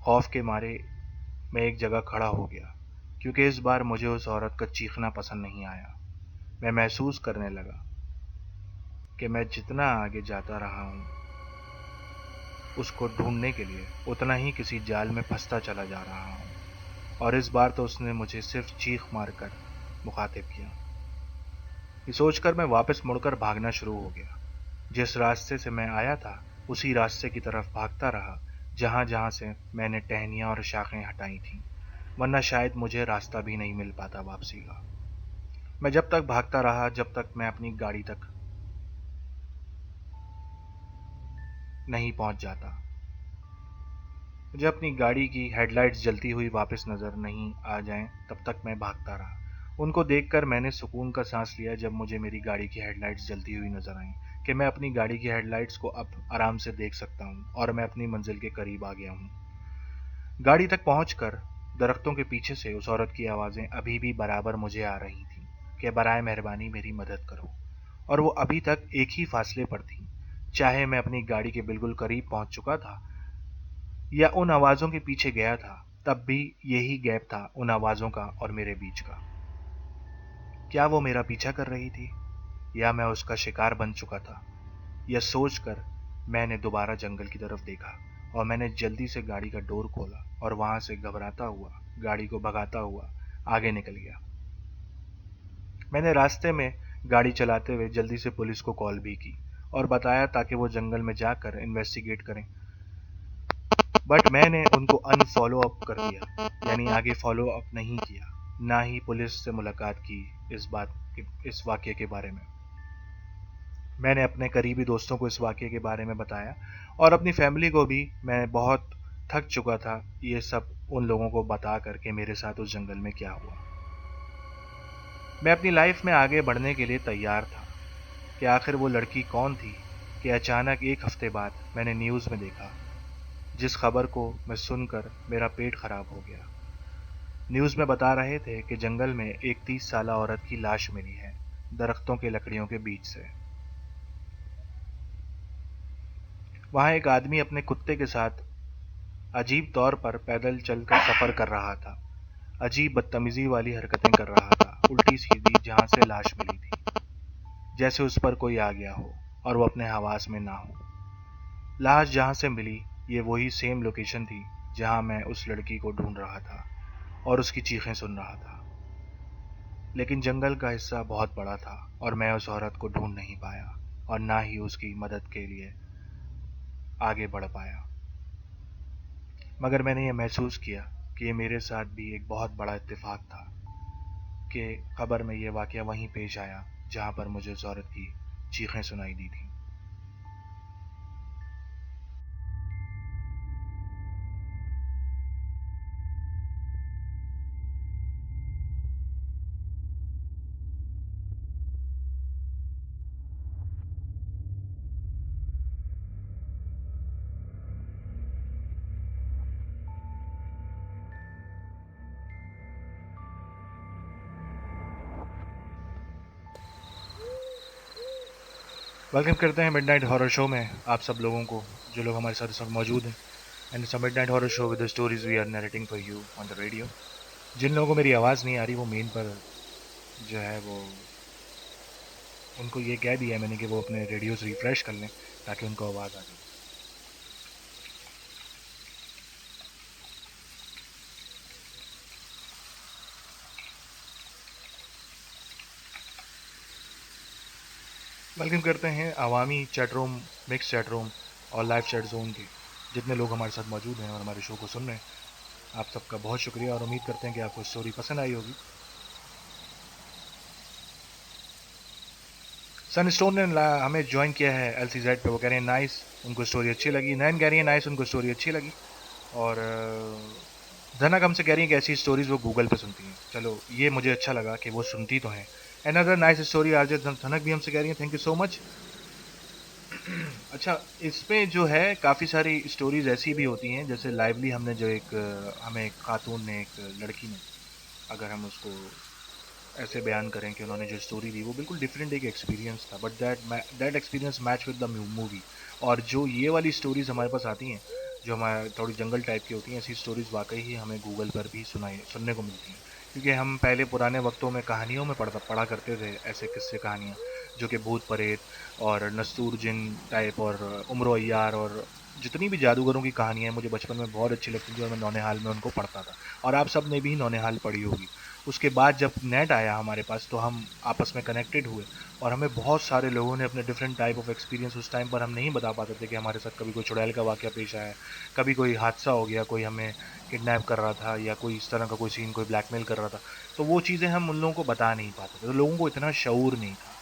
खौफ के मारे मैं एक जगह खड़ा हो गया क्योंकि इस बार मुझे उस औरत का चीखना पसंद नहीं आया। मैं महसूस करने लगा कि मैं जितना आगे जाता रहा हूं उसको ढूंढने के लिए उतना ही किसी जाल में फंसता चला जा रहा हूं। और इस बार तो उसने मुझे सिर्फ चीख मारकर मुखातिब किया। ये सोचकर मैं वापस मुड़कर भागना शुरू हो गया। जिस रास्ते से मैं आया था उसी रास्ते की तरफ भागता रहा जहां जहां से मैंने टहनियां और शाखें हटाई थीं, वरना शायद मुझे रास्ता भी नहीं मिल पाता वापसी का। मैं जब तक भागता रहा जब तक मैं अपनी गाड़ी तक नहीं पहुंच जाता। मुझे अपनी गाड़ी की हेडलाइट्स जलती हुई वापस नजर नहीं आ जाएं तब तक मैं भागता रहा। उनको देखकर मैंने सुकून का सांस लिया जब मुझे मेरी गाड़ी की हेडलाइट्स जलती हुई नजर आईं कि मैं अपनी गाड़ी की हेडलाइट्स को अब आराम से देख सकता हूं और मैं अपनी मंजिल के करीब आ गया हूं। गाड़ी तक पहुंचकर दरख्तों के पीछे से उस औरत की आवाजें अभी भी बराबर मुझे आ रही थीं कि बराए मेहरबानी मेरी मदद करो, और वो अभी तक एक ही फासले पर थीं। चाहे मैं अपनी गाड़ी के बिल्कुल करीब पहुंच चुका था या उन आवाजों के पीछे गया था, तब भी यही गैप था उन आवाजों का और मेरे बीच का। क्या वो मेरा पीछा कर रही थी या मैं उसका शिकार बन चुका था? यह सोचकर मैंने दोबारा जंगल की तरफ देखा और मैंने जल्दी से गाड़ी का डोर खोला और वहां से घबराता हुआ गाड़ी को भगाता हुआ आगे निकल गया। मैंने रास्ते में गाड़ी चलाते हुए जल्दी से पुलिस को कॉल भी की और बताया ताकि वो जंगल में जाकर इन्वेस्टिगेट करें, बट मैंने उनको अनफॉलो अप कर दिया, यानी आगे फॉलो अप नहीं किया, ना ही पुलिस से मुलाकात की। इस वाक्य के बारे में मैंने अपने करीबी दोस्तों को इस वाक्य के बारे में बताया और अपनी फैमिली को भी। मैं बहुत थक चुका था ये सब उन लोगों को बता करके मेरे साथ उस जंगल में क्या हुआ। मैं अपनी लाइफ में आगे बढ़ने के लिए तैयार था कि आखिर वो लड़की कौन थी कि अचानक एक हफ्ते बाद मैंने न्यूज़ में देखा, जिस खबर को मैं सुनकर मेरा पेट खराब हो गया। न्यूज़ में बता रहे थे कि जंगल में एक 30 साल औरत की लाश मिली है, दरख्तों के लकड़ियों के बीच से। वहां एक आदमी अपने कुत्ते के साथ अजीब तौर पर पैदल चलकर सफर कर रहा था, अजीब बदतमीजी वाली हरकतें कर रहा था, उल्टी सीधी, जहां से लाश मिली थी, जैसे उस पर कोई आ गया हो और वो अपने हवास में ना हो। लाश जहां से मिली ये वही सेम लोकेशन थी जहां मैं उस लड़की को ढूंढ रहा था और उसकी चीखें सुन रहा था। लेकिन जंगल का हिस्सा बहुत बड़ा था और मैं उस औरत को ढूंढ नहीं पाया और ना ही उसकी मदद के लिए आगे बढ़ पाया। मगर मैंने ये महसूस किया कि ये मेरे साथ भी एक बहुत बड़ा इत्तेफाक था कि खबर में ये वाकया वहीं पेश आया जहां पर मुझे उस औरत की चीखें सुनाई दी थी। वेलकम करते हैं मिडनाइट हॉरर शो में आप सब लोगों को, जो लोग हमारे साथ इस वक्त मौजूद हैं। And it's a midnight horror show with the stories we are narrating for you on the radio. जिन लोगों को मेरी आवाज़ नहीं आ रही वो मेन पर जो है वो उनको ये कह दिया है मैंने कि वो अपने रेडियोस रिफ्रेश कर लें ताकि उनको आवाज़ आ जाए। वेलकम करते हैं Awami chat room, mix chat room और लाइव चैट जोन के जितने लोग हमारे साथ मौजूद हैं और हमारे शो को सुन रहे हैं। आप सबका बहुत शुक्रिया और उम्मीद करते हैं कि आपको स्टोरी पसंद आई होगी। सनस्टोन ने हमें ज्वाइन किया है LCZ पे। वो कह रहे हैं नाइस, उनको स्टोरी अच्छी लगी। नैन कह रही है नाइस, उनको स्टोरी अच्छी लगी। और धनक हमसे कह रही है कि ऐसी स्टोरीज वो गूगल पे सुनती हैं। चलो ये मुझे अच्छा लगा कि वो सुनती तो हैं। अनदर नाइस स्टोरी आरजे धनक भी हमसे कह रही है, थैंक यू सो मच। अच्छा, इसमें जो है काफ़ी सारी स्टोरीज ऐसी भी होती हैं, जैसे लाइवली हमने जो एक हमें एक खातून ने, एक लड़की ने, अगर हम उसको ऐसे बयान करें कि उन्होंने जो स्टोरी दी वो बिल्कुल डिफरेंट एक एक्सपीरियंस था, but that experience match with the movie. और जो ये वाली स्टोरीज़ हमारे पास आती हैं, जो हमारे थोड़ी जंगल टाइप की होती हैं, ऐसी स्टोरीज़ वाकई ही हमें गूगल पर भी सुनने को मिलती हैं। क्योंकि हम पहले पुराने वक्तों में कहानियों में पढ़ा करते थे ऐसे किस्से कहानियाँ, जो कि भूत प्रेत और नस्तूर जिन टाइप और उम्र अय्यार और जितनी भी जादूगरों की कहानियाँ मुझे बचपन में बहुत अच्छी लगती थी और मैं नौनिहाल में उनको पढ़ता था। और आप सब ने भी नौनिहाल पढ़ी होगी। उसके बाद जब नेट आया हमारे पास तो हम आपस में कनेक्टेड हुए और हमें बहुत सारे लोगों ने अपने डिफरेंट टाइप ऑफ एक्सपीरियंस, उस टाइम पर हम नहीं बता पाते थे कि हमारे साथ कभी कोई चुड़ैल का वाक़या पेश आया है, कभी कोई हादसा हो गया, कोई हमें किडनैप कर रहा था या कोई इस तरह का कोई सीन, कोई ब्लैकमेल कर रहा था। तो वो चीज़ें हम उन लोगों को बता नहीं पाते थे, तो लोगों को इतना शऊर नहीं था।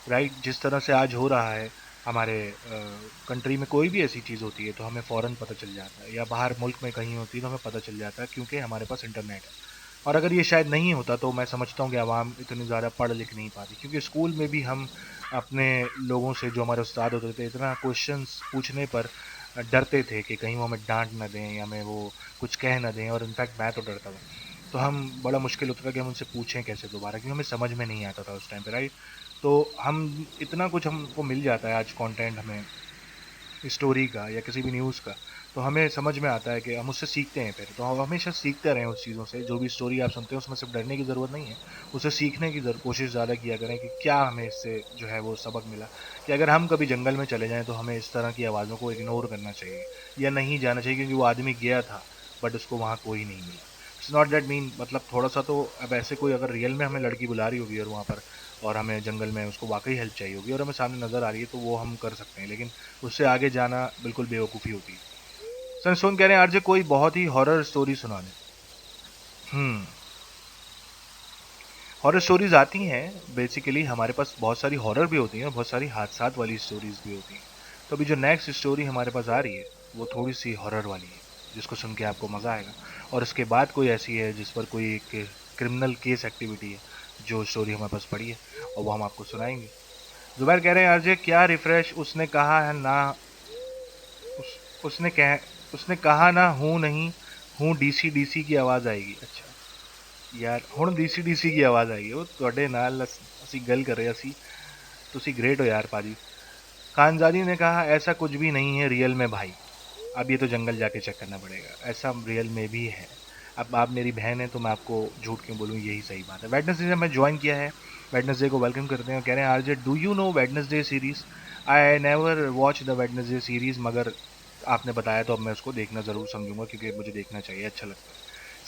राइट, जिस तरह से आज हो रहा है हमारे कंट्री में, कोई भी ऐसी चीज़ होती है तो हमें फ़ौरन पता चल जाता है, या बाहर मुल्क में कहीं होती है तो हमें पता चल जाता है क्योंकि हमारे पास इंटरनेट है। और अगर ये शायद नहीं होता तो मैं समझता हूँ कि आवाम इतनी ज़्यादा पढ़ लिख नहीं पाती, क्योंकि स्कूल में भी हम अपने लोगों से, जो हमारे उस्ताद होते थे, इतना क्वेश्चंस पूछने पर डरते थे कि कहीं वो हमें डांट ना दें या हमें वो कुछ कह ना दें। और इनफैक्ट मैं तो डरता था, तो हम बड़ा मुश्किल होता था कि हम उनसे पूछें कैसे दोबारा, क्योंकि हमें समझ में नहीं आता था उस टाइम पे। राइट, तो हम इतना कुछ हमको मिल जाता है आज कंटेंट हमें स्टोरी का या किसी भी न्यूज़ का, तो हमें समझ में आता है कि हम उससे सीखते हैं। फिर तो हम हमेशा सीखते रहें उस चीज़ों से। जो भी स्टोरी आप सुनते हैं उसमें सिर्फ डरने की ज़रूरत नहीं है, उसे सीखने की कोशिश ज़्यादा किया करें कि क्या हमें इससे जो है वो सबक मिला। कि अगर हम कभी जंगल में चले जाएं तो हमें इस तरह की आवाज़ों को इग्नोर करना चाहिए या नहीं जाना चाहिए, क्योंकि वो आदमी गया था बट उसको वहाँ कोई नहीं मिला। इट्स नॉट दैट मीन, मतलब थोड़ा सा तो, अब ऐसे कोई अगर रियल में हमें लड़की बुला रही होगी और वहाँ पर, और हमें जंगल में उसको वाकई हेल्प चाहिए होगी और हमें सामने नज़र आ रही है, तो वो हम कर सकते हैं, लेकिन उससे आगे जाना बिल्कुल बेवकूफ़ी होती है। सनस्टोन कह रहे हैं आरजे कोई बहुत ही हॉरर स्टोरी सुना दें। हॉरर स्टोरीज आती हैं, बेसिकली हमारे पास बहुत सारी हॉरर भी होती हैं और बहुत सारी हादसात वाली स्टोरीज भी होती हैं। तो अभी जो नेक्स्ट स्टोरी हमारे पास आ रही है वो थोड़ी सी हॉरर वाली है, जिसको सुन के आपको मज़ा आएगा। और उसके बाद कोई ऐसी है जिस पर कोई एक क्रिमिनल केस एक्टिविटी है, जो स्टोरी हमारे पास पड़ी है, और वो हम आपको सुनाएंगे। जुबैर कह रहे हैं आरजे क्या रिफ्रेश, उसने कहा है ना, उसने उसने कहा ना हूँ नहीं हूँ, डीसी डीसी की आवाज़ आएगी। अच्छा यार, ਹੁਣ ਡੀਸੀ ਡੀਸੀ की आवाज़ आएगी, वो ਤੁਹਾਡੇ ਨਾਲ ਅਸੀਂ ਗੱਲ कर रहे ਅਸੀਂ। तुसी ग्रेट हो यार पाजी। खानजादी ने कहा ऐसा कुछ भी नहीं है रियल में भाई, अब ये तो जंगल जाके चेक करना पड़ेगा, ऐसा रियल में भी है। अब आप मेरी बहन है तो मैं आपको झूठ क्यों बोलूँ, यही सही बात है। वेडनेसडे से मैं ज्वाइन किया है, वेडनेसडे को वेलकम करते हैं। कह रहे हैं RJ do you know Wednesday series? I never watch the Wednesday series, मगर आपने बताया तो अब मैं उसको देखना ज़रूर समझूंगा, क्योंकि मुझे देखना चाहिए, अच्छा लगता है।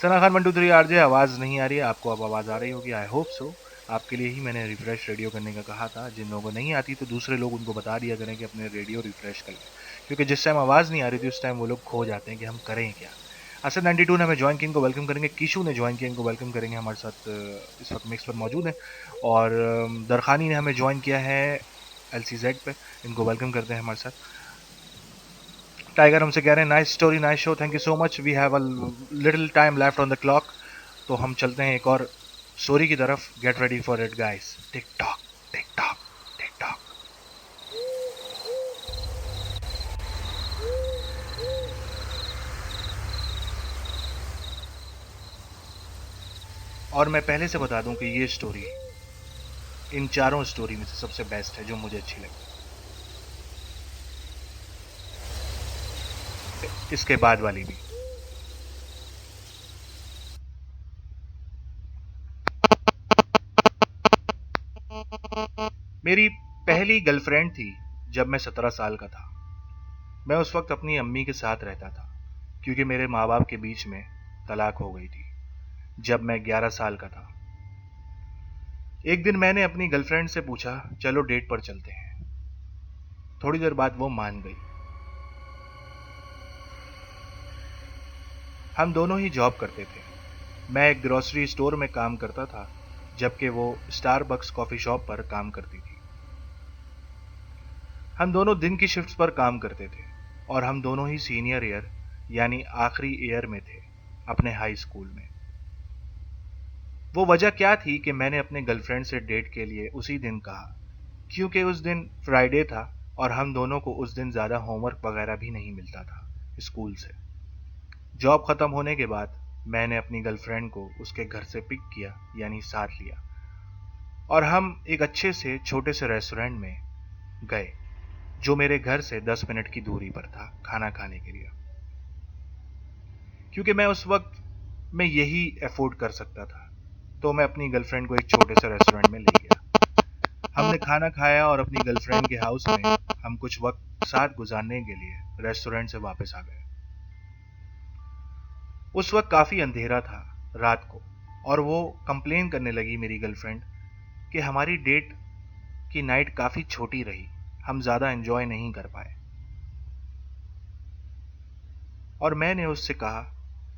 सना खान 1 2 3 आरजे, आवाज़ नहीं आ रही है आपको, अब आवाज़ आ रही होगी, आई होप सो। आपके लिए ही मैंने रिफ्रेश रेडियो करने का कहा था। जिन लोगों को नहीं आती तो दूसरे लोग उनको बता दिया करें कि अपने रेडियो रिफ्रेश कर लें, क्योंकि जिस टाइम आवाज़ नहीं आ रही थी उस टाइम वो लोग खो जाते हैं कि हम करें क्या। असद 92 ने हमें ज्वाइन किया, इनको वेलकम करेंगे। किशु ने ज्वाइन किया, इनको वेलकम करेंगे। हमारे साथ इस वक्त मिक्स पर मौजूद हैं। और दरखानी ने हमें ज्वाइन किया है LCZ पे, इनको वेलकम करते हैं हमारे साथ। टाइगर हमसे कह रहे हैं nice story, nice show, thank you so much, we have a little time left on the clock. तो हम चलते हैं एक और स्टोरी की तरफ। Get ready for it guys, tick tock tick tock tick tock. और मैं पहले से बता दूं कि ये स्टोरी इन चारों स्टोरी में से सबसे बेस्ट है, जो मुझे अच्छी लगी। इसके बाद वाली भी। मेरी पहली गर्लफ्रेंड थी जब मैं 17 साल का था। मैं उस वक्त अपनी अम्मी के साथ रहता था क्योंकि मेरे माँ बाप के बीच में तलाक हो गई थी जब मैं 11 साल का था। एक दिन मैंने अपनी गर्लफ्रेंड से पूछा, चलो डेट पर चलते हैं। थोड़ी देर बाद वो मान गई। हम दोनों ही जॉब करते थे। मैं एक ग्रोसरी स्टोर में काम करता था जबकि वो स्टारबक्स कॉफी शॉप पर काम करती थी। हम दोनों दिन की शिफ्ट्स पर काम करते थे और हम दोनों ही सीनियर ईयर यानी आखिरी ईयर में थे अपने हाई स्कूल में। वो वजह क्या थी कि मैंने अपने गर्लफ्रेंड से डेट के लिए उसी दिन कहा, क्योंकि उस दिन फ्राइडे था और हम दोनों को उस दिन ज़्यादा होमवर्क वगैरह भी नहीं मिलता था स्कूल से। जॉब ख़त्म होने के बाद मैंने अपनी गर्लफ्रेंड को उसके घर से पिक किया यानी साथ लिया और हम एक अच्छे से छोटे से रेस्टोरेंट में गए जो मेरे घर से 10 मिनट की दूरी पर था खाना खाने के लिए, क्योंकि मैं उस वक्त मैं यही अफोर्ड कर सकता था। तो मैं अपनी गर्लफ्रेंड को एक छोटे से रेस्टोरेंट में ले गया। हमने खाना खाया और अपनी गर्लफ्रेंड के हाउस में हम कुछ वक्त साथ गुजारने के लिए रेस्टोरेंट से वापस आ गए। उस वक्त काफ़ी अंधेरा था रात को और वो कंप्लेन करने लगी मेरी गर्लफ्रेंड कि हमारी डेट की नाइट काफ़ी छोटी रही, हम ज़्यादा एंजॉय नहीं कर पाए। और मैंने उससे कहा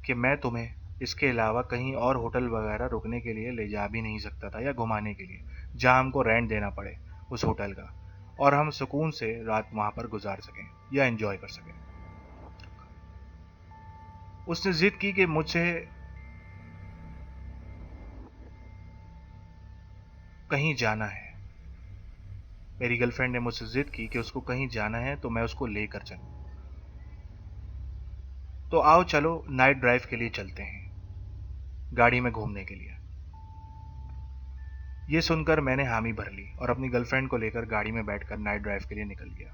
कि मैं तुम्हें इसके अलावा कहीं और होटल वगैरह रुकने के लिए ले जा भी नहीं सकता था या घुमाने के लिए जहां हमको रेंट देना पड़े उस होटल का और हम सुकून से रात वहां पर गुजार सकें या एंजॉय कर सकें। उसने जिद की कि मुझे कहीं जाना है। मेरी गर्लफ्रेंड ने मुझसे जिद की कि उसको कहीं जाना है तो मैं उसको लेकर चलूं। तो आओ चलो नाइट ड्राइव के लिए चलते हैं, गाड़ी में घूमने के लिए। ये सुनकर मैंने हामी भर ली और अपनी गर्लफ्रेंड को लेकर गाड़ी में बैठकर नाइट ड्राइव के लिए निकल गया।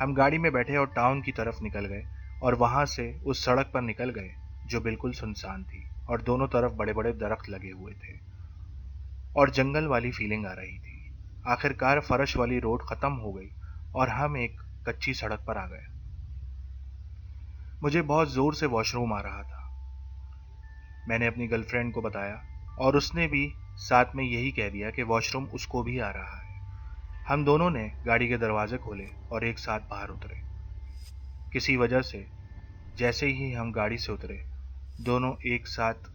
हम गाड़ी में बैठे और टाउन की तरफ निकल गए और वहां से उस सड़क पर निकल गए जो बिल्कुल सुनसान थी और दोनों तरफ बड़े बड़े दरख्त लगे हुए थे और जंगल वाली फीलिंग आ रही थी। आखिरकार फर्श वाली रोड खत्म हो गई और हम एक कच्ची सड़क पर आ गए। मुझे बहुत जोर से वॉशरूम आ रहा था। मैंने अपनी गर्लफ्रेंड को बताया और उसने भी साथ में यही कह दिया कि वॉशरूम उसको भी आ रहा है। हम दोनों ने गाड़ी के दरवाजे खोले और एक साथ बाहर उतरे। किसी वजह से जैसे ही हम गाड़ी से उतरे दोनों एक साथ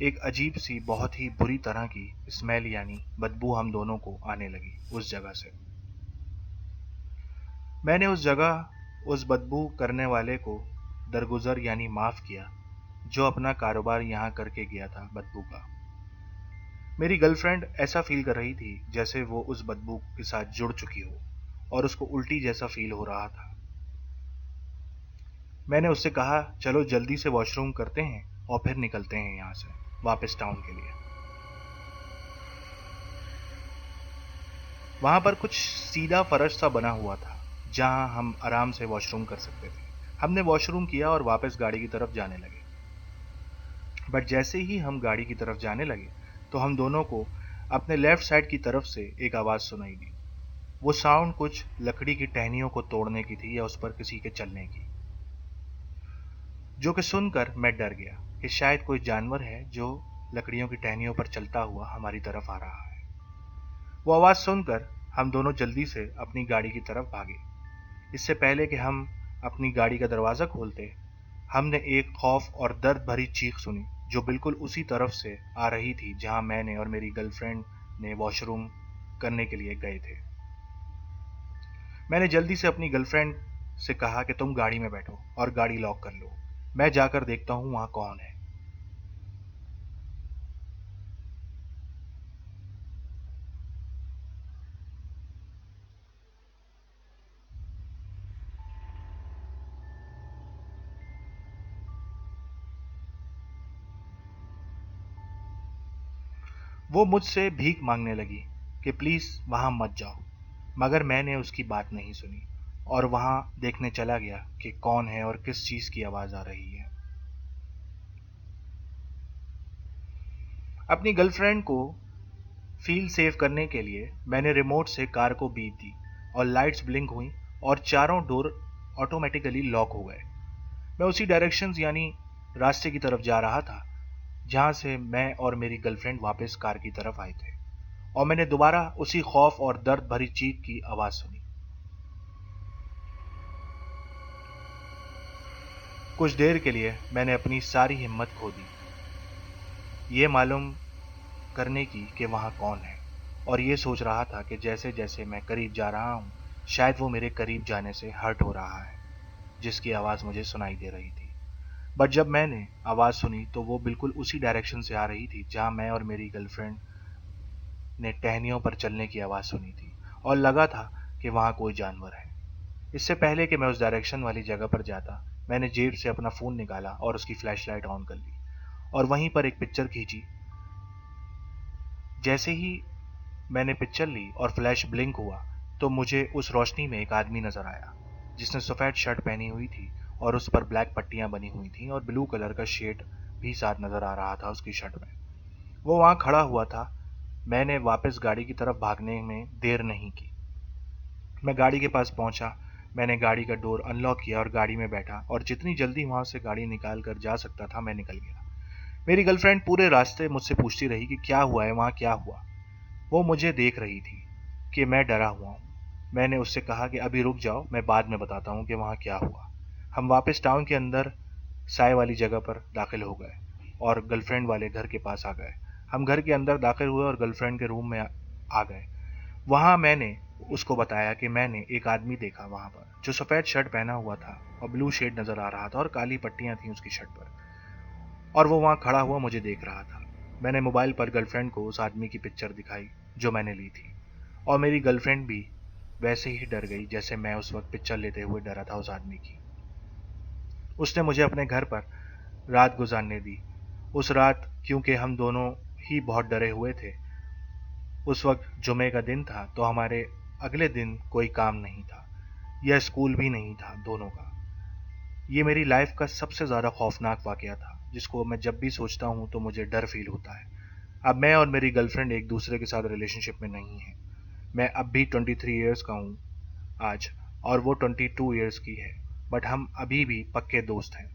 एक अजीब सी बहुत ही बुरी तरह की स्मेल यानी बदबू हम दोनों को आने लगी उस जगह से। मैंने उस जगह उस बदबू करने वाले को दरगुजर यानी माफ किया जो अपना कारोबार यहाँ करके गया था बदबू का। मेरी गर्लफ्रेंड ऐसा फील कर रही थी जैसे वो उस बदबू के साथ जुड़ चुकी हो और उसको उल्टी जैसा फील हो रहा था। मैंने उससे कहा, चलो जल्दी से वॉशरूम करते हैं और फिर निकलते हैं यहाँ से वापस टाउन के लिए। वहां पर कुछ सीधा फर्श सा बना हुआ था जहां हम आराम से वॉशरूम कर सकते थे। हमने वॉशरूम किया और वापस गाड़ी की तरफ जाने लगे। बट जैसे ही हम गाड़ी की तरफ जाने लगे तो हम दोनों को अपने लेफ्ट साइड की तरफ से एक आवाज़ सुनाई दी। वो साउंड कुछ लकड़ी की टहनियों को तोड़ने की थी या उस पर किसी के चलने की, जो कि सुनकर मैं डर गया कि शायद कोई जानवर है जो लकड़ियों की टहनियों पर चलता हुआ हमारी तरफ आ रहा है। वो आवाज़ सुनकर हम दोनों जल्दी से अपनी गाड़ी की तरफ भागे। इससे पहले कि हम अपनी गाड़ी का दरवाज़ा खोलते हमने एक खौफ और दर्द भरी चीख सुनी जो बिल्कुल उसी तरफ से आ रही थी जहां मैंने और मेरी गर्लफ्रेंड ने वॉशरूम करने के लिए गए थे। मैंने जल्दी से अपनी गर्लफ्रेंड से कहा कि तुम गाड़ी में बैठो और गाड़ी लॉक कर लो, मैं जाकर देखता हूं वहां कौन है। वो मुझसे भीख मांगने लगी कि प्लीज़ वहां मत जाओ, मगर मैंने उसकी बात नहीं सुनी और वहां देखने चला गया कि कौन है और किस चीज की आवाज आ रही है। अपनी गर्लफ्रेंड को फील सेव करने के लिए मैंने रिमोट से कार को बीप दी और लाइट्स ब्लिंक हुई और चारों डोर ऑटोमेटिकली लॉक हो गए। मैं उसी डायरेक्शंस यानी रास्ते की तरफ जा रहा था जहां से मैं और मेरी गर्लफ्रेंड वापस कार की तरफ आए थे, और मैंने दोबारा उसी खौफ और दर्द भरी चीख की आवाज सुनी। कुछ देर के लिए मैंने अपनी सारी हिम्मत खो दी, ये मालूम करने की कि वहां कौन है, और ये सोच रहा था कि जैसे जैसे मैं करीब जा रहा हूं शायद वो मेरे करीब जाने से हर्ट हो रहा है, जिसकी आवाज़ मुझे सुनाई दे रही थी। बट जब मैंने आवाज़ सुनी तो वो बिल्कुल उसी डायरेक्शन से आ रही थी जहां मैं और मेरी गर्लफ्रेंड ने टहनियों पर चलने की आवाज़ सुनी थी, और लगा था कि वहां कोई जानवर है। इससे पहले कि मैं उस डायरेक्शन वाली जगह पर जाता, मैंने जेब से अपना फ़ोन निकाला और उसकी फ्लैशलाइट ऑन कर ली और वहीं पर एक पिक्चर खींची। जैसे ही मैंने पिक्चर ली और फ्लैश ब्लिंक हुआ तो मुझे उस रोशनी में एक आदमी नजर आया जिसने सफ़ेद शर्ट पहनी हुई थी और उस पर ब्लैक पट्टियां बनी हुई थी और ब्लू कलर का शेड भी साथ नजर आ रहा था उसकी शर्ट में। वो वहां खड़ा हुआ था। मैंने वापस गाड़ी की तरफ भागने में देर नहीं की। मैं गाड़ी के पास पहुंचा, मैंने गाड़ी का डोर अनलॉक किया और गाड़ी में बैठा, और जितनी जल्दी वहां से गाड़ी निकाल कर जा सकता था मैं निकल गया। मेरी गर्लफ्रेंड पूरे रास्ते मुझसे पूछती रही कि क्या हुआ है, वहां क्या हुआ। वो मुझे देख रही थी कि मैं डरा हुआ हूँ। मैंने उससे कहा कि अभी रुक जाओ, मैं बाद में बताता हूँ कि वहाँ क्या हुआ। हम वापस टाउन के अंदर साय वाली जगह पर दाखिल हो गए और गर्लफ्रेंड वाले घर के पास आ गए। हम घर के अंदर दाखिल हुए और गर्लफ्रेंड के रूम में आ गए। वहाँ मैंने उसको बताया कि मैंने एक आदमी देखा वहाँ पर जो सफ़ेद शर्ट पहना हुआ था और ब्लू शेड नज़र आ रहा था और काली पट्टियाँ थीं उसकी शर्ट पर, और वो वहाँ खड़ा हुआ मुझे देख रहा था। मैंने मोबाइल पर गर्लफ्रेंड को उस आदमी की पिक्चर दिखाई जो मैंने ली थी, और मेरी गर्लफ्रेंड भी वैसे ही डर गई जैसे मैं उस वक्त पिक्चर लेते हुए डरा था उस आदमी की। उसने मुझे अपने घर पर रात गुजारने दी। उस रात क्योंकि हम दोनों ही बहुत डरे हुए थे, उस वक्त जुमे का दिन था, तो हमारे अगले दिन कोई काम नहीं था या स्कूल भी नहीं था दोनों का। ये मेरी लाइफ का सबसे ज़्यादा खौफनाक वाकया था जिसको मैं जब भी सोचता हूँ तो मुझे डर फील होता है। अब मैं और मेरी गर्लफ्रेंड एक दूसरे के साथ रिलेशनशिप में नहीं है। मैं अब भी 23 ईयर्स का हूँ आज, और वो 22 ईयर्स की है, बट हम अभी भी पक्के दोस्त हैं।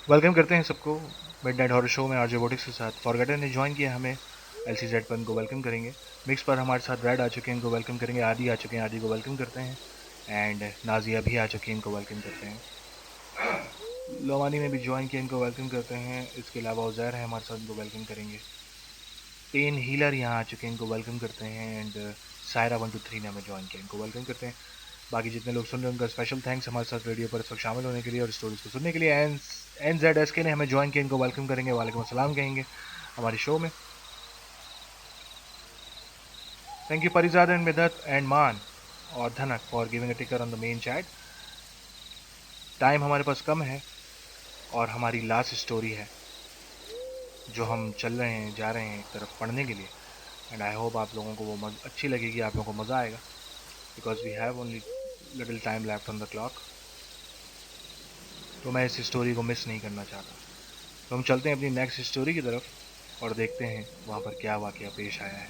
वेलकम करते हैं सबको मिडनाइट हॉरर शो में आरजे बोटिक्स के साथ। फॉरगटन ने ज्वाइन किया हमें, LCZ पर उनको वेलकम करेंगे। मिक्स पर हमारे साथ रेड आ चुके हैं, इनको वेलकम करेंगे। आदि आ चुके हैं, आदि को वेलकम करते हैं। एंड नाजिया भी आ चुकी हैं, इनको वेलकम करते हैं। लोमानी ने भी ज्वाइन किया, इनको वेलकम करते हैं। इसके अलावा उजैर है हमारे साथ, इनको वेलकम करेंगे। पेन हीलर यहाँ आ चुके हैं, इनको वेलकम करते हैं। एंड सायरा 123 ने हमें ज्वाइन किया, इनको वेलकम करते हैं। बाकी जितने लोग सुन रहे हैं उनका स्पेशल थैंक्स हमारे साथ रेडियो पर इस वक्त शामिल होने के लिए और स्टोरीज को सुनने के लिए। NZSK ने हमें ज्वाइन किया, इनको वेलकम करेंगे, वालेकुम अस्सलाम कहेंगे हमारी शो में। Thank you Parizad and Midhat and Maan और Dhanak for giving a ticker on the main chat. Time हमारे पास कम है और हमारी लास्ट स्टोरी है जो हम चल रहे हैं, जा रहे हैं एक तरफ पढ़ने के लिए। एंड आई होप आप लोगों को वो अच्छी लगेगी, आप लोगों को मज़ा आएगा, because we have only little time left on the clock. तो मैं इस स्टोरी को मिस नहीं करना चाहता। तो हम चलते हैं अपनी नेक्स्ट स्टोरी की तरफ और देखते हैं वहाँ पर क्या वाकया पेश आया है।